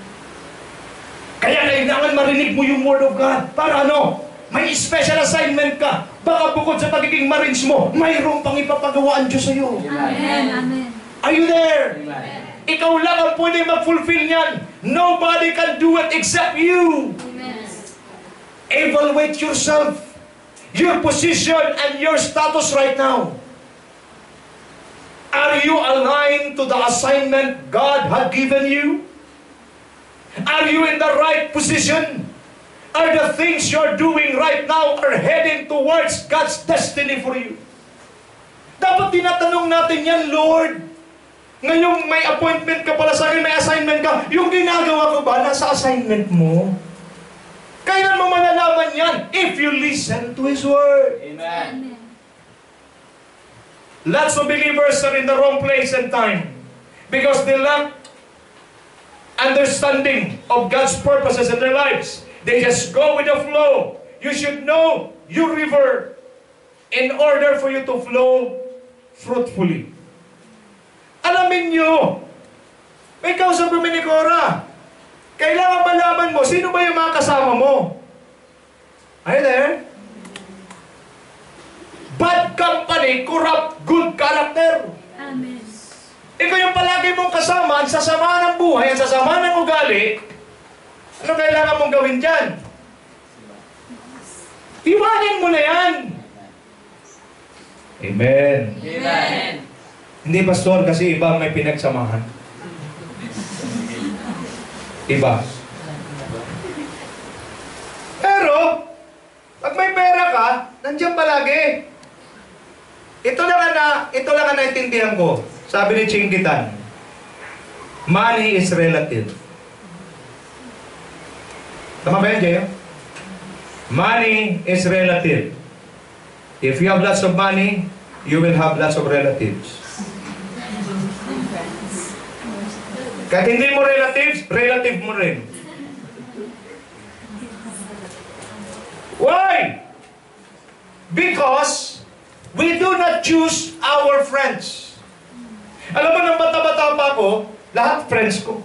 Kaya kailangan marinig mo yung Word of God. Para ano? May special assignment ka. Baka bukod sa pagiging marines mo, mayroon pang ipapagawa ang Diyos sa iyo. Amen. Amen. Are you there? Amen. Ikaw lang ang pwede mag-fulfill niyan. Nobody can do it except you. Amen. Evaluate yourself, your position and your status right now. Are you aligned to the assignment God had given you? Are you in the right position? Are the things you're doing right now are heading towards God's destiny for you? Dapat tinatanong natin yan, Lord. Ngayong may appointment ka pala sa akin, may assignment ka, yung ginagawa ko ba nasa assignment mo? Kailan mo malalaman yan? If you listen to His Word. Amen. Lots of believers are in the wrong place and time because they lack understanding of God's purposes in their lives. They just go with the flow. You should know your river in order for you to flow fruitfully. Alamin nyo, may kausap kami ni Cora. Kailangan malaman mo, sino ba yung mga kasama mo? Are you there? Bad company, corrupt good character. Amen. Ikaw yung palagi mong kasama, ang sasama ng buhay, ang sasama ng ugali. Ano kailangan mong gawin dyan? Iwanin mo na yan. Amen. Amen. Hindi, pastor, kasi iba may pinagsamahan. Iba. Pero, pag may pera ka, nandiyan palagi. Ito lang ang naintindihan ko. Sabi ni Chinkitan, money is relative. Tama ba yan, Jayo? Money is relative. If you have lots of money, you will have lots of relatives. Kahit hindi mo relatives, relative mo rin. Why? Because we do not choose our friends. Alam mo, nang bata-bata pa ako, lahat friends ko.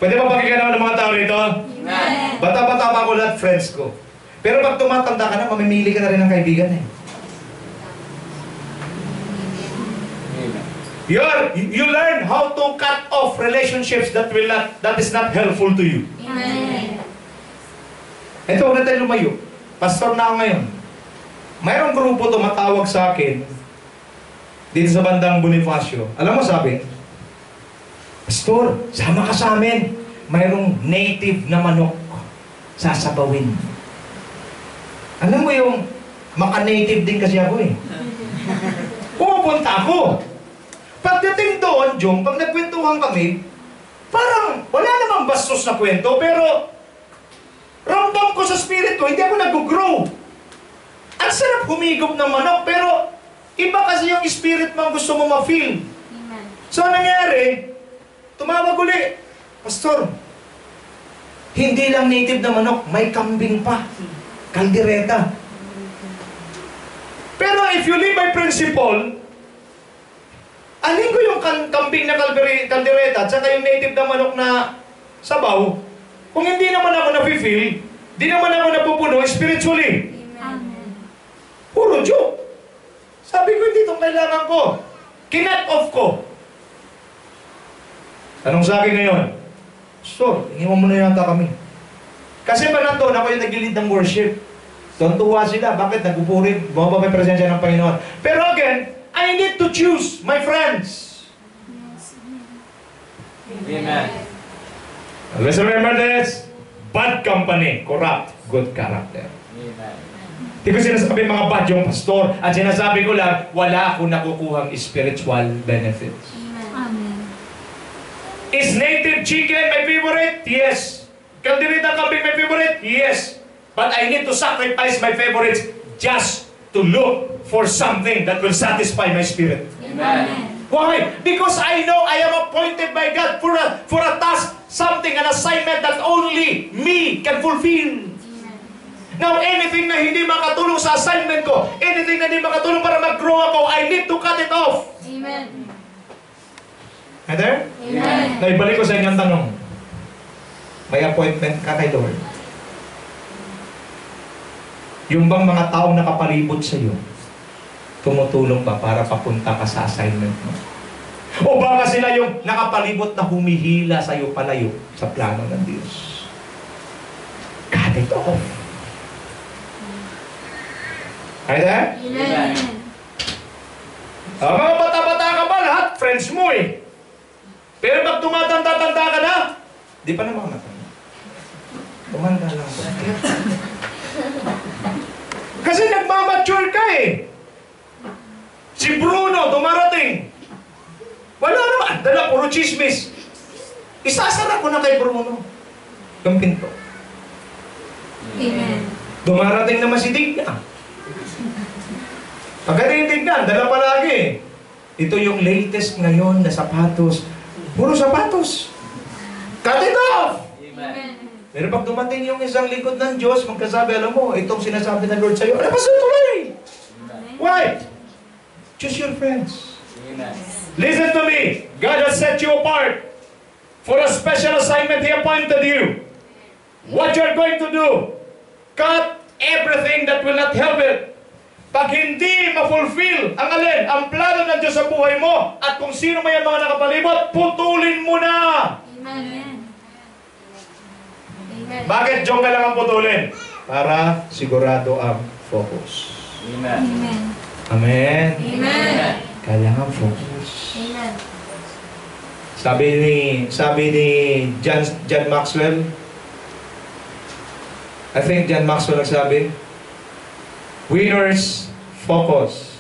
Pwede ba pakikanaw ng mga tao rito? Amen. Bata-bata pa ako, lahat friends ko. Pero pag tumatanda ka na, mamimili ka na rin ng kaibigan eh. You learn how to cut off relationships that is not helpful to you. Amen. Ito, huwag na tayo lumayo. Pastor na ako ngayon. Mayroong grupo tumatawag sa akin dito sa bandang Bonifacio. Alam mo sabi, Pastor, sama ka sa amin. Mayroong native na manok sasabawin. Alam mo yung maka-native din kasi ako eh. Pumupunta ako. Pagdating doon, Jong, pag nagkwentuhan kami, parang wala namang bastos na kwento, pero ramdam ko sa spirit ko, hindi ako nag-grow. Ang sarap humigop ng manok, pero iba kasi yung spirit mo ang gusto mo ma-feel. Amen. So, nangyari, tumawag uli, Pastor, hindi lang native na manok, may kambing pa. Kaldereta. Pero if you live by principle, alin ko yung kambing na kaldereta at saka yung native na manok na sabaw, kung hindi naman ako na-feel, di naman ako napupuno spiritually. Amen. Puro joke. Sabi ko, hindi itong kailangan ko. Kinat off ko. Anong sa akin ngayon? Pastor, iniwan mo na yata kami. Kasi pa nandun, ako yung nag-lead ng worship. Tuntuwa sila. Bakit? Nagpupuri. Bumaba may presensya ng Panginoon. Pero again, I need to choose my friends. Amen. Let's remember this. Bad company, corrupt, good character. Amen. Di ko sinasabi mga bad yung pastor. At sinasabi ko lang, wala akong nakukuhang spiritual benefits. Amen. Is native chicken my favorite? Yes. Kaldereta kambing my favorite? Yes. But I need to sacrifice my favorites just to look for something that will satisfy my spirit. Amen. Why? Because I know I am appointed by God for a task, something, an assignment that only me can fulfill. Now, anything na hindi makatulong sa assignment ko, anything na hindi makatulong para mag-grow ako, I need to cut it off. Amen. Heather? Amen. Naibalik ko sa inyong tanong. May appointment ka kay Lord. Yung bang mga taong nakapalibot sa iyo, tumutulong ba para papunta ka sa assignment mo? O baka sila yung nakapalibot na humihila sa iyo palayo sa plano ng Diyos? Cut it off. Heather? Amen. Mga bata-bata ka ba lahat? Friends mo eh. Pero pag tumatanda-tanda ka na, di pa naman matanda. Tumanda lang ba? Kasi nagmamature ka eh. Si Bruno, dumarating. Wala naman. Dala, puro chismis. Isasara ko na kay Bruno yung pinto. Amen. Dumarating naman si Digna. Pagdating Digna, dala palagi. Ito yung latest ngayon na sapatos. Puro sapatos. Cut it off! Amen. Pero pag dumating yung isang likod ng Diyos, magkasabi, alam mo, itong sinasabi ng Lord sa'yo, labas ito tuloy! Why? Choose your friends. Amen. Listen to me. God has set you apart for a special assignment He appointed you. What you're going to do, cut everything that will not help it. Pag hindi ma-fulfill ang alin, ang plano ng Diyos sa buhay mo, at kung sino may mga nakapalibot, putulin mo na! Amen. Amen. Bakit Diyong kailangan putulin? Para sigurado ang focus. Amen. Amen. Amen? Amen. Kailangan focus. Amen. Sabi ni John Maxwell, I think John Maxwell nagsabi, winners focus,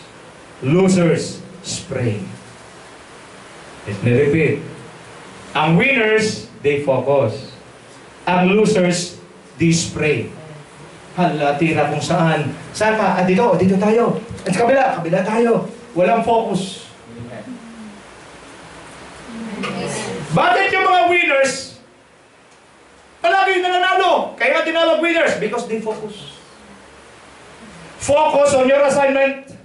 losers spray. Let me repeat. Ang winners, they focus. Ang losers, they spray. Hala, tira kung saan. Saan ka? Dito tayo. At sa kabila tayo. Walang focus. Bakit yung mga winners palagi nananalo? Kaya tinawag winners because they focus. Focus on your assignment.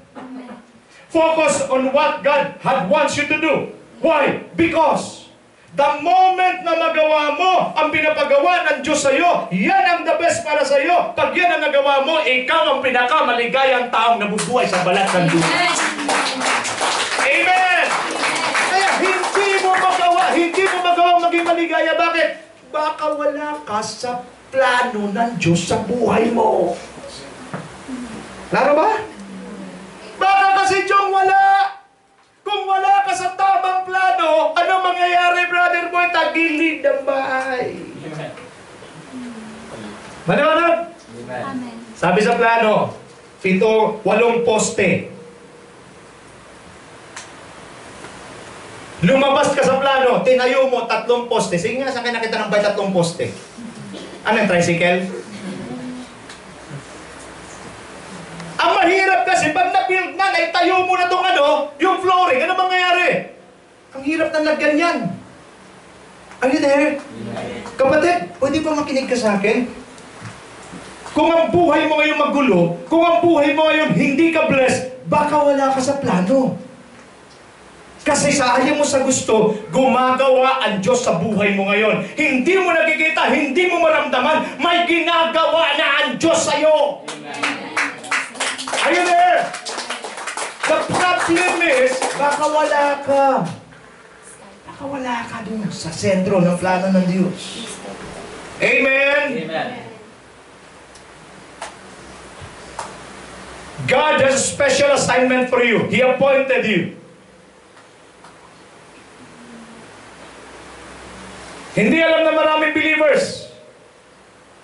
Focus on what God had wants you to do. Why? Because the moment na magawa mo ang pinapagawa ng Diyos sa iyo, yan ang the best para sa iyo. Pag yan ang nagawa mo, ikaw ang pinakamaligayang taong nabubuhay sa balat ng Diyos. Amen! Kaya hindi mo magawang maging maligaya. Bakit? Baka wala ka sa plano ng Diyos sa buhay mo. Laro ba? Baka kasi Diyong wala. Kung wala ka sa tamang plano, ano mangyayari, brother boy? Tagilid ang bahay. Manawanag? Amen. Sabi sa plano, 8 poste. Lumabas ka sa plano, tinayo mo 3 poste. Sige nga, sa akin nakita ng bay 3 poste. Ano yung tricycle? Ang mahirap kasi, pag na-build na, naitayo mo na itong yung flooring, ano mangyayari? Ang hirap na lagyan yan. Are you there? Kapatid, pwede ba makinig ka sa akin? Kung ang buhay mo ngayon magulo, kung ang buhay mo ngayon hindi ka blessed, baka wala ka sa plano. Kasi sa ayaw mo sa gusto, gumagawa ang Diyos sa buhay mo ngayon. Hindi mo nakikita, hindi mo maramdaman, may ginagawa na ang Diyos sa'yo. Are you there? The problem is, baka wala ka. Baka wala ka dun sa sentro ng plano ng Diyos. Amen? Amen. God has a special assignment for you. He appointed you. Hindi alam na maraming believers.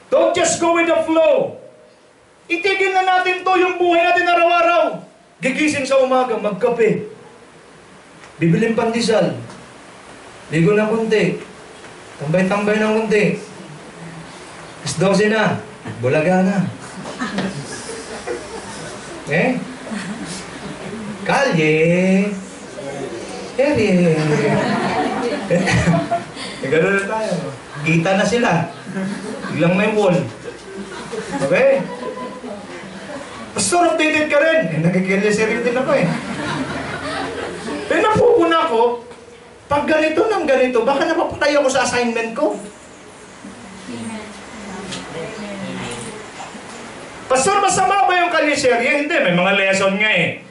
Don't just go with the flow. Itigil na natin to yung buhay natin araw-araw. Gigising sa umaga, magkape. Bibiling pandesal. Ligo ng kunti. Tambay-tambay ng kunti. 12 na. Bulaga na. Kalye. Eri. Gano'n na tayo. Kita na sila. Biglang may wall. Okay? Pastor, updated ka rin. Nagkikilya-seryo din ako eh. Pero napupuna ko, pag ganito ng ganito, baka napapatay ako sa assignment ko. Pastor, masama ba yung kalye-serye? Hindi, may mga lesson nga eh.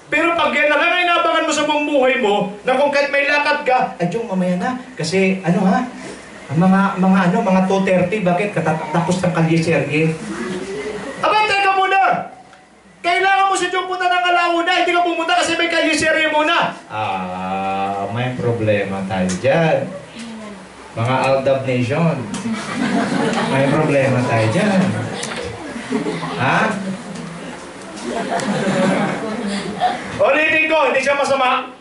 Pero pag nakakainabangan mo sa buong buhay mo, na kung kahit may lakad ka, ay Jong, mamaya na. Kasi ano ha, mga 2:30, bakit katatapos ng kalye-serye? Aba, teka muna! Kailangan mo si Jong punta ng alauna, hindi ka pumunta kasi may kalye-serye muna. May problema tayo dyan. Mga Aldab Nation. May problema tayo dyan. Ha? Ulitin ko, hindi siya masama.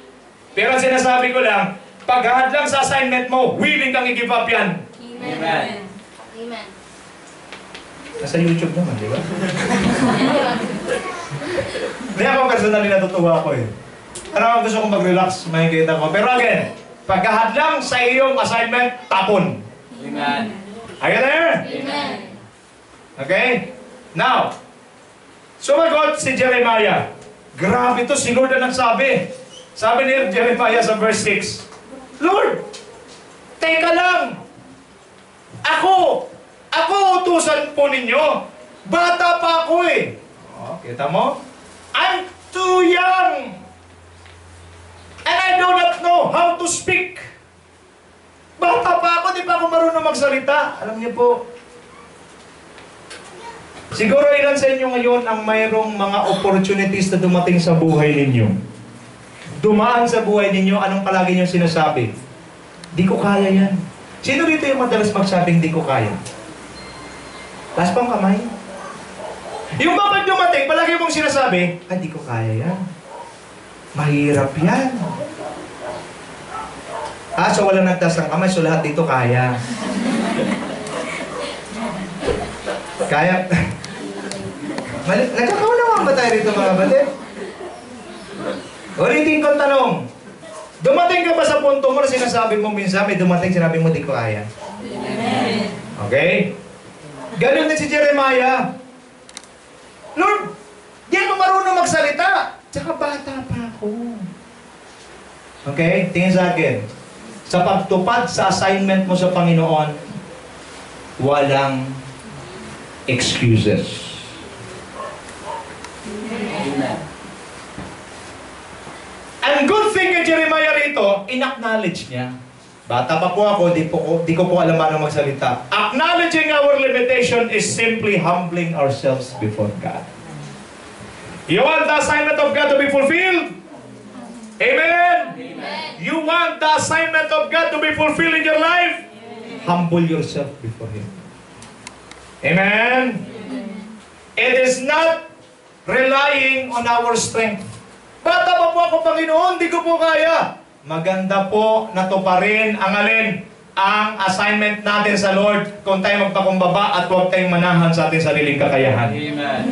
Pero sinasabi ko lang, paghahad lang sa assignment mo, willing kang i-give up yan. Amen. Amen. Nasa YouTube naman, di ba? Hindi ako personally natutuwa ako eh. Parang gusto kong mag-relax, makikita ko. Pero again, paghahad lang sa iyong assignment, tapon. Amen. Are you there? Amen. Okay? Now, sumagot si Jeremiah. Grabe to, si Lord ang nagsabi. Sabi ni Jeremiah sa verse 6, Lord, teka lang. Ako utusan po ninyo. Bata pa ako eh. Oh, kita mo? I'm too young. And I do not know how to speak. Bata pa ako, di pa ako marunong magsalita. Alam niyo po, siguro ilan sa inyo ngayon ang mayroong mga opportunities na dumating sa buhay ninyo. Dumaan sa buhay ninyo, anong palagi nyo sinasabi? Di ko kaya yan. Sino dito yung madalas magsabing di ko kaya? Taas pang kamay. Yung kapag dumating, palagi mong sinasabi, di ko kaya yan. Mahirap yan. So walang nagtaas ng kamay, so lahat dito kaya. Kaya. Nagkakaunawang ba tayo rito mga batid? Ulitin ko ang tanong. Dumating ka ba sa punto mo na sinasabi mo minsan, may dumating sinabi mo di ko kaya? Amen. Okay? Ganun din si Jeremiah. Lord, di ako marunong magsalita. Tsaka bata pa ako. Okay? Tingin sa akin. Sa pagtupad sa assignment mo sa Panginoon, walang excuses. Amen. Ang good thing kay Jeremiah rito, in-acknowledge niya. Bata pa po ako, di ko po alam paano magsalita. Acknowledging our limitation is simply humbling ourselves before God. You want the assignment of God to be fulfilled? Amen? Amen. You want the assignment of God to be fulfilled in your life? Humble yourself before Him. Amen? It is not relying on our strength. Bata pa po ako, Panginoon, di ko po kaya. Maganda po na tuparin ang alin? Ang assignment natin sa Lord kung tayo magpakumbaba at huwag tayong manahan sa ating sariling kakayahan. Amen.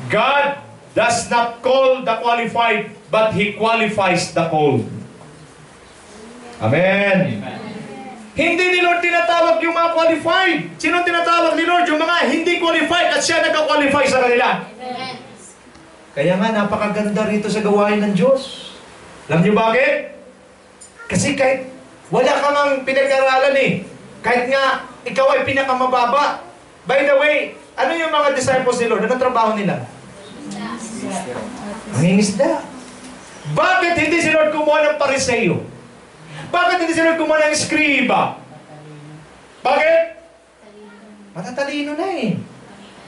God does not call the qualified, but He qualifies the called. Amen. Amen. Hindi ni Lord tinatawag yung mga qualified. Sino tinatawag ni Lord? Yung mga hindi qualified at siya nagka-qualify sa kanila. Amen. Kaya nga, napakaganda rito sa gawain ng Diyos. Alam niyo bakit? Kasi kahit wala ka mang pinag-aralan eh. Kahit nga, ikaw ay pinakamababa. By the way, ano yung mga disciples ni Lord? Anong trabaho nila? Mangingisda. Bakit hindi si Lord kumuha ng pariseyo? Bakit hindi si Lord kumuha ng eskriba? Bakit? Matatalino na eh.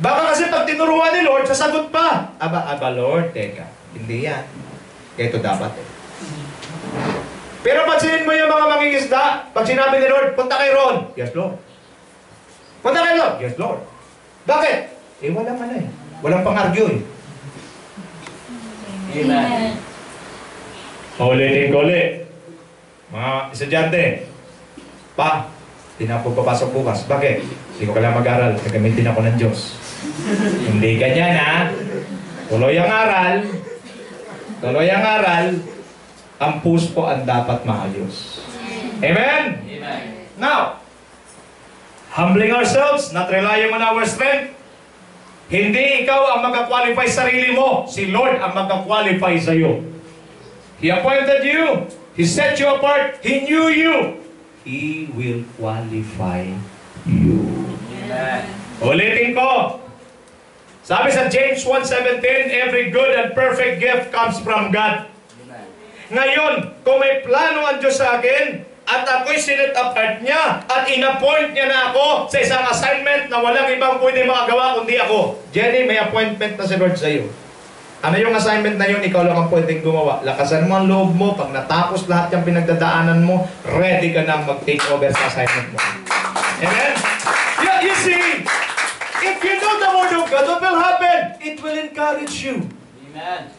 Baka kasi pag tinuruan ni Lord, sasagot pa. Aba, Lord, teka. Hindi yan. Kaya ito dapat eh. Pero pansinin mo yung mga mangingisda, pag sinabi ni Lord, punta kay Ron. Yes, Lord. Punta kay Lord. Yes, Lord. Bakit? Eh, walang ano eh. Walang pang-argue eh. Amen. Ulitin ko ulit. Mga estudyante, di na ako papasok bukas. Bakit? Hindi ko kailangan mag-aral. Nagamitin ako ng Diyos. Hindi ganyan ha. Tuloy ang aral. Tuloy ang aral. ang puso ang dapat maayos. Amen? Amen. Now, humbling ourselves, not relying on our strength. Hindi ikaw ang magka-qualify sa sarili mo. Si Lord ang magka-qualify sa iyo. He appointed you. He set you apart. He knew you. He will qualify you. Amen. Ulitin ko. Sabi sa James 1:17, every good and perfect gift comes from God. Amen. Ngayon, kung may plano ang Diyos sa akin, at ako'y sinet apart niya, at in-appoint niya na ako sa isang assignment na walang ibang pwede makagawa kundi ako. Jenny, may appointment na si Lord sa iyo. Ano yung assignment na yun? Ikaw lang ang pwedeng gumawa. Lakasan mo ang loob mo. Pag natapos lahat yung pinagdadaanan mo, ready ka na mag-take over sa assignment mo. Amen? Yeah, you see, if you know the Word of God, what will happen? It will encourage you. Amen.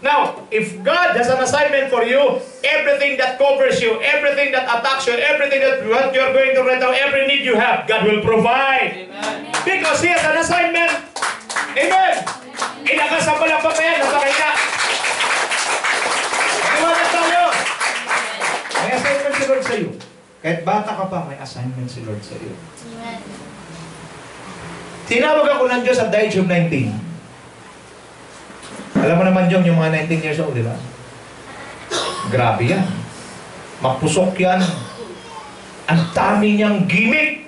Now, if God has an assignment for you, everything that covers you, everything that attacks you, everything that what you're going to write down, every need you have, God will provide. Amen. Because He has an assignment. Amen. Inakasan mo lang pa yan, napakita. Iwanan tayo. May assignment si Lord sa iyo. Kahit bata ka pa, may assignment si Lord sa iyo. Amen. Tinawag ako ng Diyos at the age of 19. Alam mo naman Jong, yung mga 19 years old, di ba? Grabe yan. Mapusok yan. Ang dami niyang gimmick.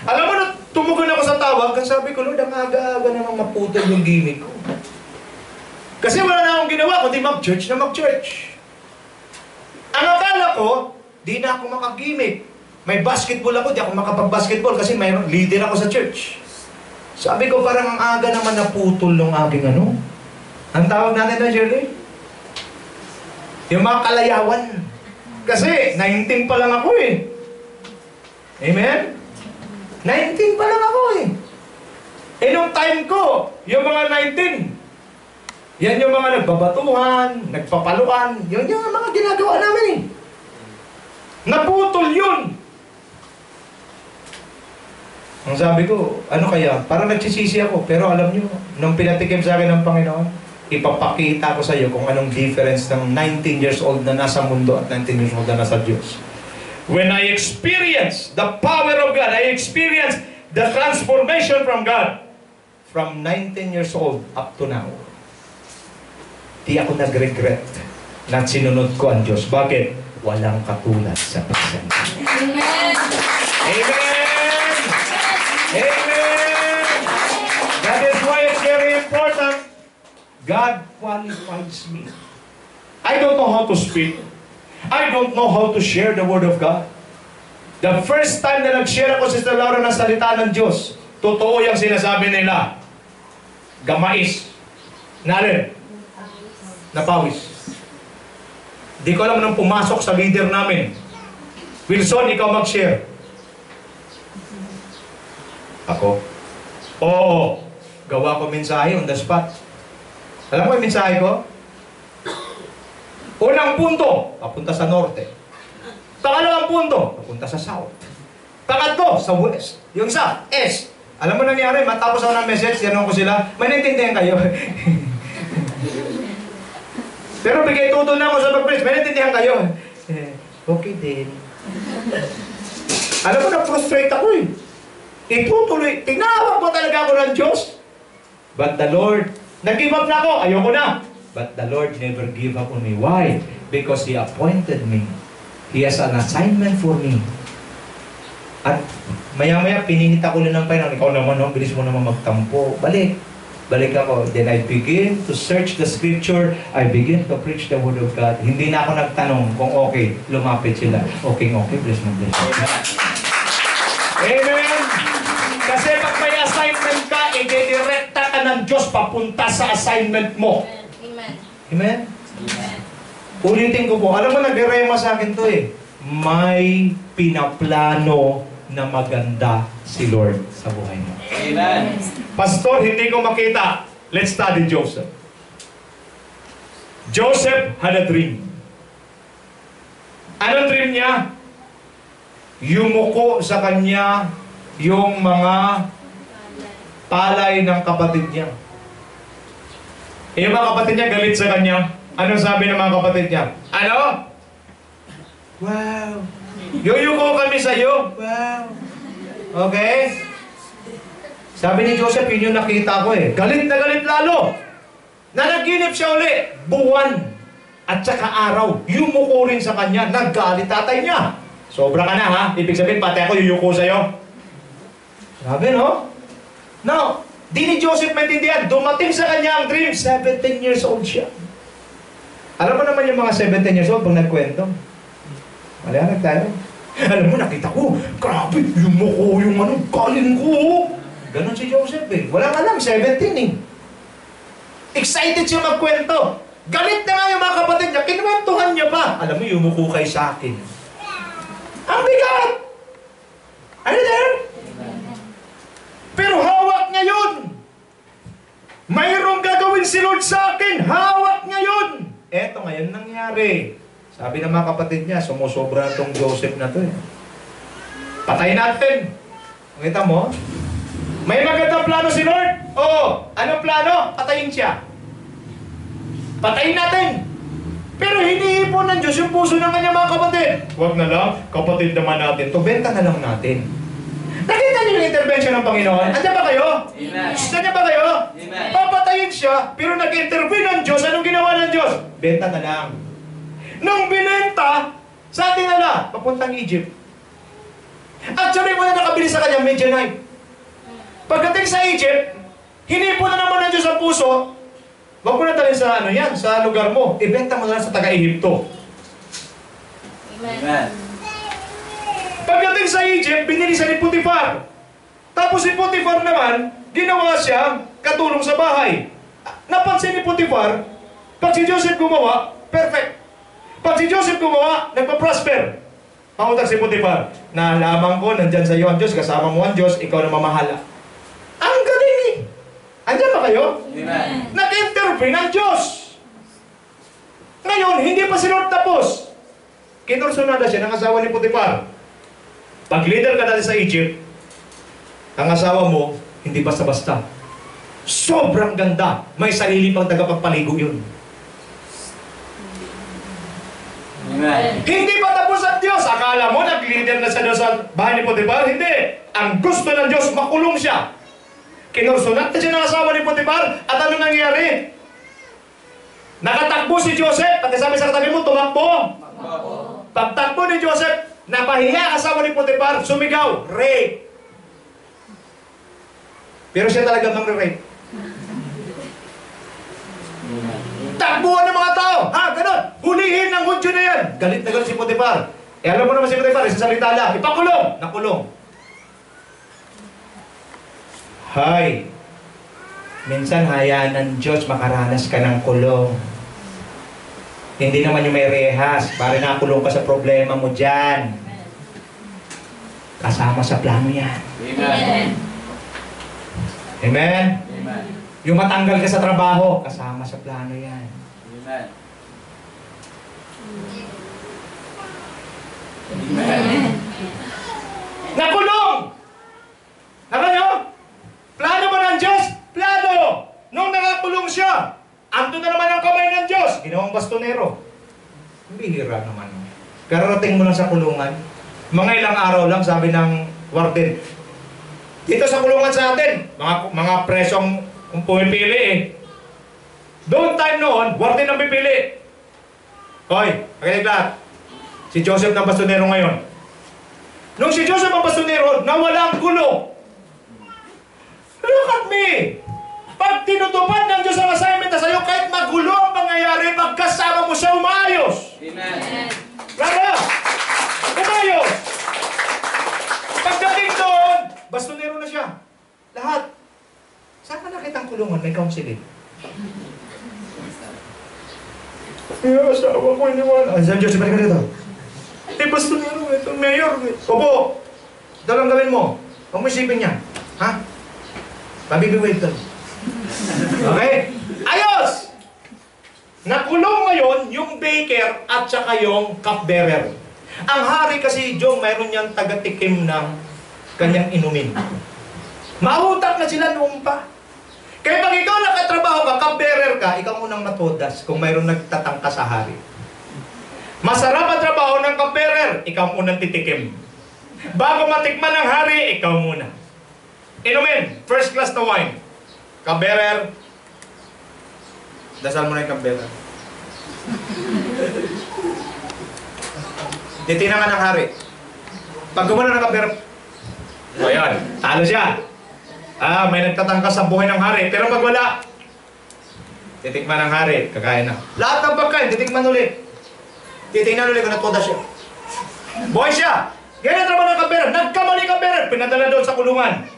Alam mo, tumugon ako sa tawag, kasi sabi ko, Lord, ang aga-aga namang maputol yung gimmick ko. Kasi wala na akong ginawa, kundi mag-church na mag-church. Ang akala ko, di na ako makagimmick. May basketball ako, di ako makapag-basketball kasi may leader ako sa church. Sabi ko, parang ang aga naman naputol ng aking ano. Ang tawag natin na, Shirley? Yung mga kalayawan. Kasi, 19 pa lang ako eh. Amen? 19 pa lang ako eh. Eh, nung time ko, yung mga 19, yan yung mga nagbabatuhan, nagpapaluan, yun yung mga ginagawa namin eh. Naputol yun. Ang sabi ko, ano kaya? Parang nagsisisi ako. Pero alam nyo, nung pinatikim sa akin ng Panginoon, ipapakita ko sa iyo kung anong difference ng 19 years old na nasa mundo at 19 years old na nasa Diyos. When I experience the power of God, I experience the transformation from God from 19 years old up to now. Di ako nag-regret na sinunod ko ang Diyos. Bakit? Walang katulad sa present. Amen. Amen! Amen! That is why it's very important. God qualifies me. I don't know how to speak. I don't know how to share the Word of God. The first time na nag-share ako, Sister Laura, ng salita ng Diyos, totoo yung sinasabi nila. Gamais. Narin. Napawis. Di ko alam nang pumasok sa leader namin. Wilson, ikaw mag-share. Ako? Oo. Gawa ko mensahe on the spot. Alam mo yung mensahe ko? Unang punto, papunta sa norte. Pangalawang punto, papunta sa south. Pangatlo, sa west. Yung isa, S. Alam mo nangyari, matapos ako ng message, tinanong ko sila, may naintindihan kayo? Pero bigay tutol na ako sa pag-preach, may naintindihan kayo? Okay din. Alam mo, na-frustrate ako eh. Itutuloy, tinawag mo talaga ako ng Diyos. But the Lord, nag-give up na ako, ayoko na. But the Lord never gave up on me. Why? Because He appointed me. He has an assignment for me. At maya-maya, pininita ko lang ng Panginoon. Ikaw naman, no? Bilis mo naman magtampo. Balik. Balik ako. Then I begin to search the Scripture. I begin to preach the Word of God. Hindi na ako nagtanong kung okay. Lumapit sila. Okay, bless mo, bless mo. Amen! Kasi pag may assignment ka, i-direkta ka ng Diyos papunta sa assignment mo. Amen. Amen? Amen. Ulitin ko po, alam mo, nag-rema sa akin to eh. May pinaplano na maganda si Lord sa buhay mo. Amen. Pastor, hindi ko makita. Let's study Joseph. Joseph had a dream. Anong dream niya? Yumuko sa kanya yung mga palay ng kapatid niya. Yung mga kapatid niya galit sa kanya. Ano sabi ng mga kapatid niya? Ano? Wow. Yuyuko kami sa'yo. Wow. Okay? Sabi ni Joseph, yun yung nakita ko eh. Galit na galit lalo. Nanaginip siya uli. Buwan at saka araw. Yumuko rin sa kanya. Naggalit tatay niya. Sobra ka na ha. Ibig sabihin, pati ako yuyuko sa'yo. Sabi no? Now, di ni Joseph maintindihan. Dumating sa kanya ang dream. 17 years old siya. Alam mo naman yung mga 17 years old pag nagkwento. Maliwanag tayo. Alam mo, nakita ko. Grabe, yumuko yung galing ko. Ganon si Joseph eh. Wala nga lang, 17 eh. Excited siya magkwento. Galit na nga yung mga kapatid niya. Kinwentuhan niya pa. Alam mo, yumuko kay sa akin. Ang bigat! Are you there? Pero hawak niya yun. Mayroong gagawin si Lord sa akin. Hawak niya yun. Eto ngayon nangyari. Sabi ng mga kapatid niya, sumusobra itong Joseph na to eh. Patayin natin. Nakita mo? May magandang plano si Lord. Oo. Anong plano? Patayin siya. Patayin natin. Pero hinihipo ng Diyos yung puso ng kanyang mga kapatid. Huwag na lang, kapatid naman natin. To benta na lang natin. Nakita niyo yung intervention ng Panginoon? Andiyan ba kayo? Amen. Andiyan ba kayo? Amen. Papatayin siya, pero nag-intervene ng Diyos. Anong ginawa ng Diyos? Benta na lang. Nung binenta, sa atin na lang, papuntang Egypt. Actually, wala nakabili sa kanya, Midianite. Pagdating sa Egypt, hinipo na naman ng Diyos ang puso. Huwag mo na talin sa sa lugar mo. Ibenta mo na lang sa taga-Ehipto. Amen. Pagdating sa Egypt, binili siya ni Potiphar. Tapos si Potiphar naman, ginawa siya katulong sa bahay. Napansin ni Potiphar, pag si Joseph gumawa, perfect. Pag si Joseph gumawa, nagpa-prosper. Pangutang si Potiphar, nalaman ko, nandyan sa iyo ang Diyos, kasama mo ang Diyos, ikaw na mamahala. Ang galing eh! Andyan ba kayo? Amen. Nag-intervene ang Diyos. Ngayon, hindi pa si Lord tapos. Kinursunada siya ng asawa ni Potiphar. Pag leader ka dati sa Egypt, ang asawa mo, hindi basta-basta. Sobrang ganda. May sarili pang tagapagpaligo yun. Amen. Hindi pa tapos ang Diyos. Akala mo, nag-leader na siya doon sa bahay ni Potiphar? Hindi. Ang gusto ng Diyos, makulong siya. Kinursunat na siya ng asawa ni Potiphar. At ano nangyari? Nakatakbo si Joseph. Pati sabi sa katabi mo, tumakbo. Pagtakbo ni Joseph, napahiya ang asawa ni Potiphar, sumigaw, rape. Pero siya talaga mang-rape. Takbuhan ng mga tao. Ha, ganun. Hulihin ng Hudyo na yan. Galit na galit si Potiphar. Eh, alam mo naman si Potiphar, isa salita lang. Ipakulong. Nakulong. Hay. Minsan hayaan ng Diyos makaranas ka ng kulong. Hindi naman yung may rehas. Para nakulong ka sa problema mo dyan. Kasama sa plano yan. Amen. Amen? Amen. Yung matanggal ka sa trabaho, kasama sa plano yan. Amen. Amen. Nakulong! Nakayo? Plano ba ng Diyos? Plano! Nung nakakulong siya, anto na naman ang kamay ng Diyos. Ginawang bastonero. Bihira naman. Kararating mo lang sa kulungan. Mga ilang araw lang, sabi ng warden. Dito sa kulungan sa atin, mga presong pumipili eh. Doon time noon, warden ang pipili. Hoy, pakinig lahat. Si Joseph ng bastonero ngayon. Nung si Joseph ang bastonero, nawala ang gulo. Look at me! Pag tinutupad ng Diyos ang assignment na sa'yo, kahit magulo ang pangyayari, pagkasama mo siya, umayos. Amen. Rara! Umayos! Pagdating doon, bastonero na siya. Lahat. Saan ka nakita ang kulungan? May counseling. Asawa ko iniwala. Saan Diyos, balik ka dito. Eh, bastonero, ito, mayor. Opo. Dalang gawin mo. Huwag mo isipin niya. Ha? Pabibiwait ka. Okay? Ayos! Nakulong ngayon yung baker at saka yung cupbearer. Ang hari kasi, Jong, mayroon niyang taga-tikim ng kanyang inumin. Mautak na sila noong pa. Kaya pag ikaw nakatrabaho ka, cupbearer ka, ikaw munang matodas kung mayroong nagtatangka sa hari. Masarap ang trabaho ng cupbearer, ikaw munang titikim. Bago matikman ng hari, ikaw muna. Inumin, first class na wine. Cupbearer, dasal mo na yung cupbearer. Titingnan ka ng hari. Pag gumano ng cupbearer, o yan, talo siya. May nagtatangka sa buhay ng hari. Pero pag wala, titikman ng hari, kakain na. Lahat ng pagkain, titikman ulit. Titingnan ulit kung natuda siya. Buhay siya. Ganyan ang trabaho ng cupbearer. Nagkamali cupbearer, pinadala doon sa kulungan.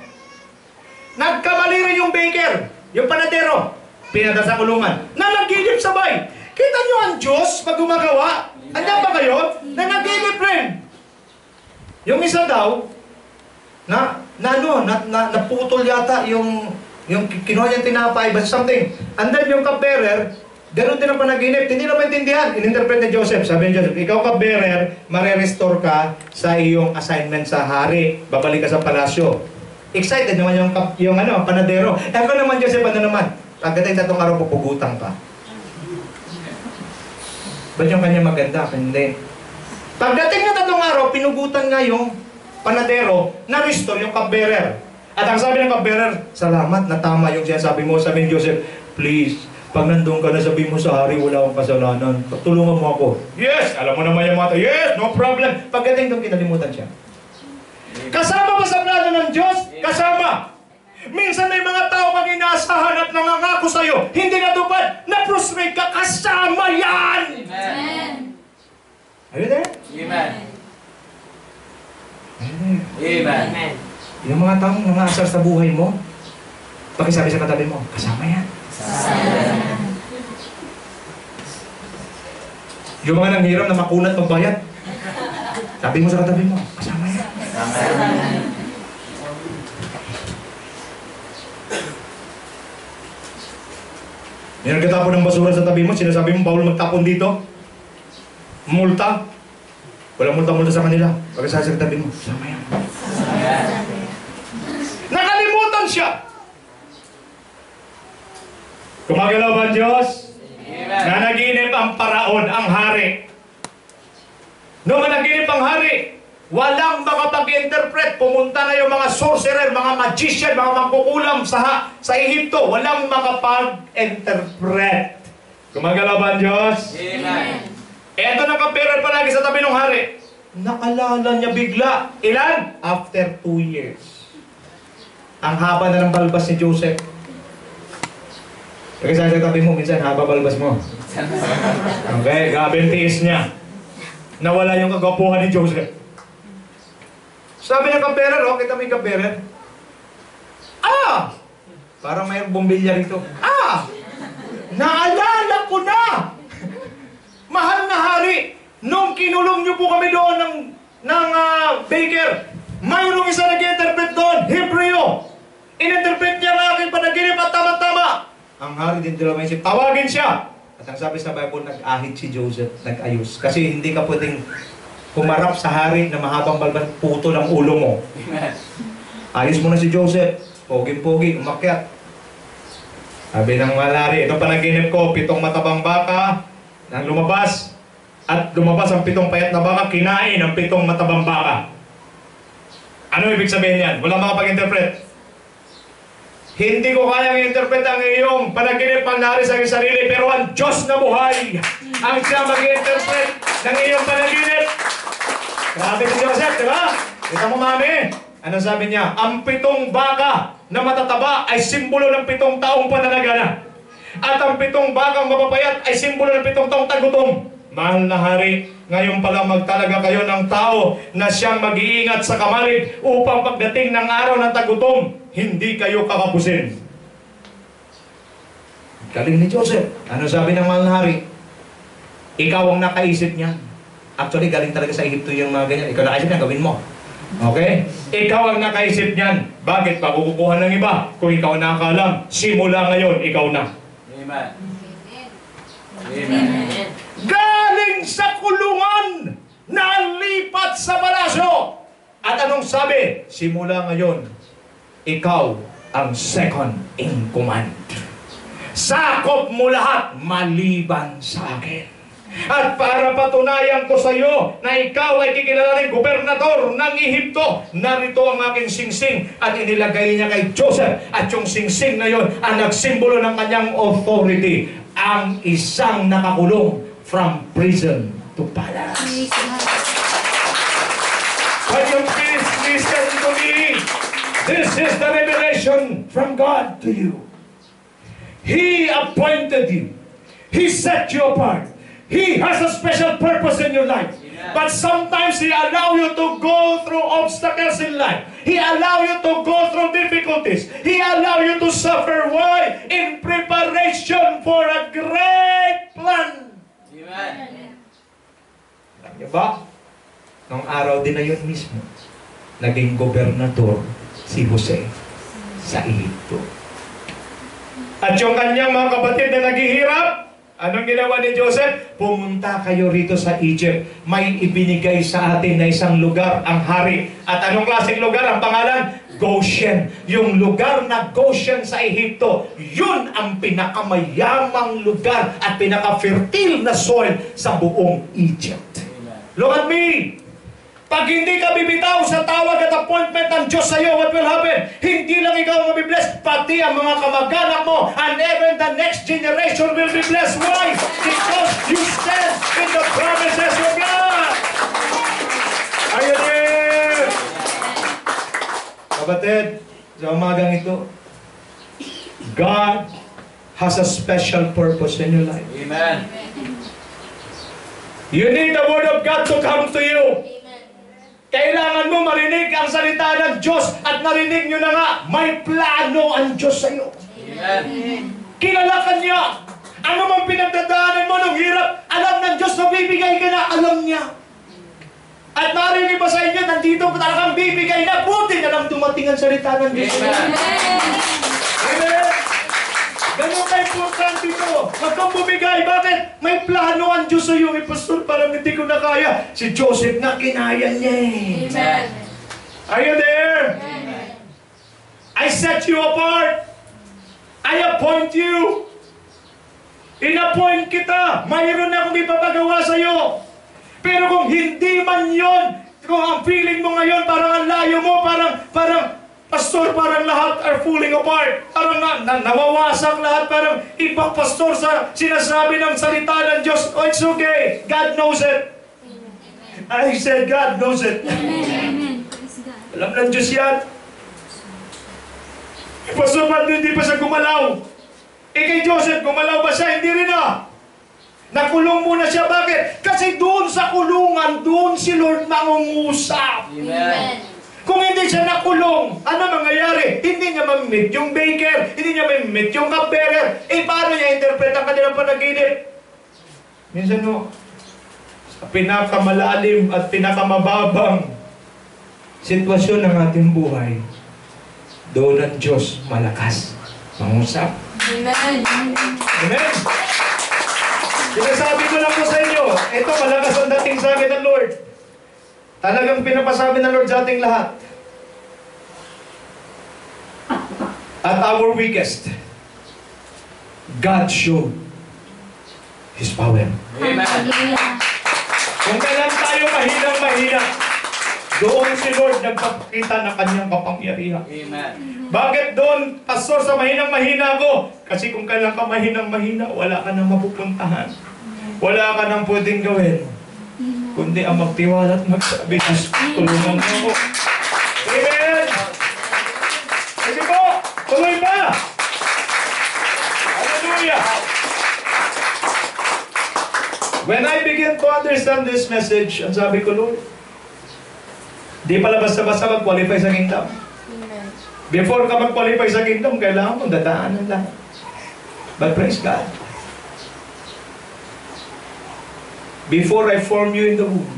Nagkamali rin yung baker, yung panadero, pinadala sa kulungan. Na nagigip sabay. Kita nyo ang Diyos pag gumagawa? Andiyan ba kayo? Na nagigip rin. Yung isa daw, naputol yata yung kinuha niyang tinapay, but something. And then yung cupbearer, ganoon din ang panaginip. Hindi na maintindihan. In-interpret ni Joseph. Sabi ni Joseph, ikaw cupbearer, mare-restore ka sa iyong assignment sa hari. Babalik ka sa palasyo. Excited naman yung panadero. Ako naman, Joseph, ano naman? Pagdating tatong araw, pupugutan ka. Ba't yung kanya maganda? Hindi. Pagdating na tatlong araw, pinugutan nga yung panadero, na-restore yung cupbearer. At ang sabi ng cupbearer, salamat, natama yung sinasabi mo. Sabi ni Joseph, please, pag nandun ka na, sabi mo sa hari, wala akong kasalanan. Tulungan mo ako. Yes! Alam mo naman yung mga to. Yes! No problem. Pagdating doon, kinalimutan siya. Kasama ba sa plano ng Diyos? Kasama. Minsan may mga tao kang inaasahan at nangangako sa'yo, hindi natupad, na-frustrate ka, kasama yan! Amen. Are you there? Amen. Amen. Amen. Yung mga taong nangaasar sa buhay mo, pakisabi sa katabi mo, kasama yan. Yung mga nanghiram na makunat magbayad, sabi mo sa katabi mo, kasama yan. May nagtatapon ng basura sa tabi mo, sinasabi mo, bawal magtapon dito. Multa. Walang multa-multa sa kanila. Pagkasabi sa tabi mo, kasama yan. Nakalimutan siya. Gumagalaw ba ang Diyos? Amen. Nanaginip ang paraon, ang hari. Noong managinip ang hari, walang makapag-interpret. Pumunta na yung mga sorcerer, mga magician, mga mangkukulam sa Ehipto. Walang makapag-interpret. Gumagalaw ba ang Diyos? Amen. Eto na cupbearer palagi sa tabi ng hari. Nakalala niya bigla. Ilan? After 2 years. Ang haba na ng balbas ni Joseph. Kasi sa tabi mo, minsan haba balbas mo. Okay, grabe ang tiis niya. Nawala yung kagwapuhan ni Joseph. Sabi ng cupbearer, kita mo yung cupbearer? Parang may bumbilya rito. Naalala ko na! Mahal na hari, nung kinulong niyo po kami doon ng baker, mayroong isa nag-interpret doon, Hebreo. In-interpret niya ang aking panaginip at tama-tama. Ang hari din dalawa isip, tawagin siya. At ang sabi sa Bible, nag-ahit si Joseph, nag-ayos. Kasi hindi ka pwedeng kumarap sa hari na mahabang balban, puto ng ulo mo. Ayos mo na si Joseph, pogi-pogi, umakyat. Sabi ng malari, ito panaginip ko, 7 matabang baka, nang lumabas, at lumabas ang 7 payat na baka, kinain ang 7 matabang baka. Ano ibig sabihin yan? Walang makapag-interpret. Hindi ko kayang i-interpret ang iyong panaginip mangyari sa iyong sarili, pero ang Diyos na buhay ang siyang mag-interpret ng iyong panaginip. Grabe si Joseph, di ba? Kita mo, mami. Ano sabi niya? Ang 7 baka na matataba ay simbolo ng 7 taong pananagana. At ang 7 bakang mapapayat ay simbolo ng 7 taong tagutom. Mahal na hari, ngayon pala magtalaga kayo ng tao na siyang mag-iingat sa kamalig upang pagdating ng araw ng tagutom, hindi kayo kakapusin. Galing ni Joseph. Ano sabi ng mahal na hari? Ikaw ang nakaisip niyan. Actually, galing talaga sa Ehipto yung mga ganyan. Ikaw nakaisip niyan, gawin mo. Okay? Ikaw ang nakaisip niyan. Bakit pa kukuha ng iba? Kung ikaw ang nakakalam, simula ngayon, ikaw na. Amen. Amen. Galing sa kulungan, nalipat sa palasyo. At anong sabi? Simula ngayon, ikaw ang second in command. Sakop mo lahat maliban sa akin. At para patunayan ko sa iyo na ikaw ay kikilalaning gobernador ng Ehipto, narito ang aking singsing. At inilagay niya kay Joseph. At yung singsing na yon ang nagsimbolo ng kanyang authority. Ang isang nakakulong from prison to palace. But you please listen to me. This is the revelation from God to you. He appointed you. He set you apart. He has a special purpose in your life. Amen. But sometimes He allow you to go through obstacles in life. He allow you to go through difficulties. He allow you to suffer. Why? In preparation for a great plan. Amen. Alam niyo ba? Noong araw din na yun mismo, naging gobernador si Jose sa Ehipto. At yung kanyang mga kapatid na naghihirap, anong ginawa ni Joseph? Pumunta kayo rito sa Egypt. May ibinigay sa atin na isang lugar, ang hari. At anong klaseng lugar? Ang pangalan? Goshen. Yung lugar na Goshen sa Ehipto, yun ang pinakamayamang lugar at pinaka-fertile na soil sa buong Egypt. Look at me! Pag hindi ka bibitaw sa tawag at appointment ng Diyos sa iyo, what will happen? Hindi lang ikaw mabibless, pati ang mga kamag-anak mo, and even the next generation will be blessed. Why? Because you stand in the promises of God. Are you there? Kapatid, sa umagang ito, God has a special purpose in your life. Amen. You need the Word of God to come to you. Kailangan mo marinig ang salita ng Diyos at narinig nyo na nga, may plano ang Diyos sa iyo. Amen. Kilala ka niya. Ano mang pinagdadaanan mo ng hirap, alam ng Diyos na bibigay ka na, alam niya. At marinig ba sa inyo, nandito talagang bibigay na, buti na lang dumating ang salita ng Diyos. Amen. Amen. Ganun ka-importante ito. Huwag kang bumigay. Bakit? May plano ang Diyos sa iyo. Pastor, parang hindi ko na kaya. Si Joseph na kinaya niya eh. Amen. Are you there? Amen. I set you apart. I appoint you. In-appoint kita. Mayroon na akong ipapagawa sa iyo. Pero kung hindi man yon, kung ang feeling mo ngayon, parang ang layo mo, parang pastor, parang lahat are falling apart. Parang nawawasak lahat. Parang ibang pastor sa sinasabi ng salita ng Diyos. Oh, it's okay. God knows it. I said, God knows it. Alam ng Diyos yan. Pastor, hindi pa siya gumalaw. Kay Joseph, gumalaw ba siya? Hindi rin ah. Nakulong muna siya. Bakit? Kasi doon sa kulungan, doon si Lord mangungusap. Amen. Kung hindi siya nakulong, ano mangyayari? Hindi niya mamit yung baker, hindi niya mamit yung cupbearer. Paano niya interpret ang kanilang panaginip? Minsan no, sa pinakamalalim at pinakamababang sitwasyon ng ating buhay, doon ang Diyos malakas mangusap. Amen. Amen? Sinasabi ko lang po sa inyo, ito malakas ang dating sa akin ng Lord. Talagang pinapasabi ng Lord sa ating lahat. At our weakest, God showed His power. Amen. Kung kailan tayo mahinang-mahina, doon si Lord nagpapakita ng kanyang kapangyarihan. Amen. Bakit doon, pastor, sa mahinang-mahina ko? Kasi kung kailan ka mahinang-mahina, wala ka nang mapupuntahan. Wala ka nang pwedeng gawin. Kundi ang magtiwala at magsabi, Diyos, tulungan mo ako. Amen! Sige po, tuloy pa! Hallelujah! When I began to understand this message, ang sabi ko, Lord, di pala basta-basta mag-qualify sa kingdom. Before ka mag-qualify sa kingdom, kailangan mo dadaanan lang. But praise God. Before I formed you in the womb,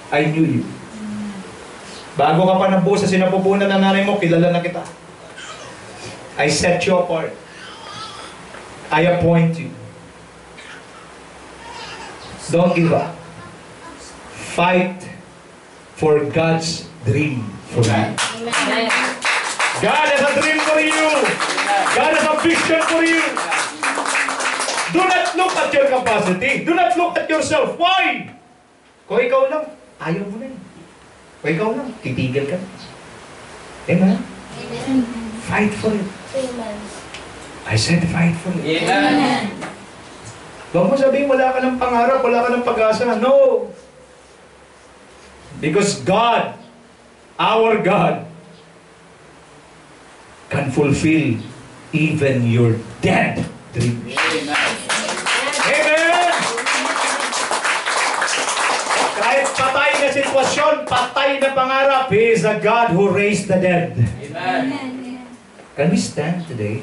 I knew you. Bago ka pa nabuo sa sinapupunan ng nanay mo, kilala na kita. I set you apart. I appoint you. Don't give up. Fight for God's dream for you. Amen. God has a dream for you. God has a vision for you. Do not look at your capacity. Do not look at yourself. Why? Kung ikaw lang, ayaw mo na yun. Kung ikaw lang, titigil ka. Amen? Amen. Fight for it. Amen. I said fight for it. Amen. Huwag mo sabihin, wala ka ng pangarap, wala ka ng pag-asa. No. Because God, our God, can fulfill even your dead dreams. Amen. Amen! Kahit patay na sitwasyon, patay na pangarap, He is a God who raised the dead. Amen. Can we stand today?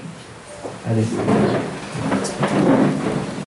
Hallelujah.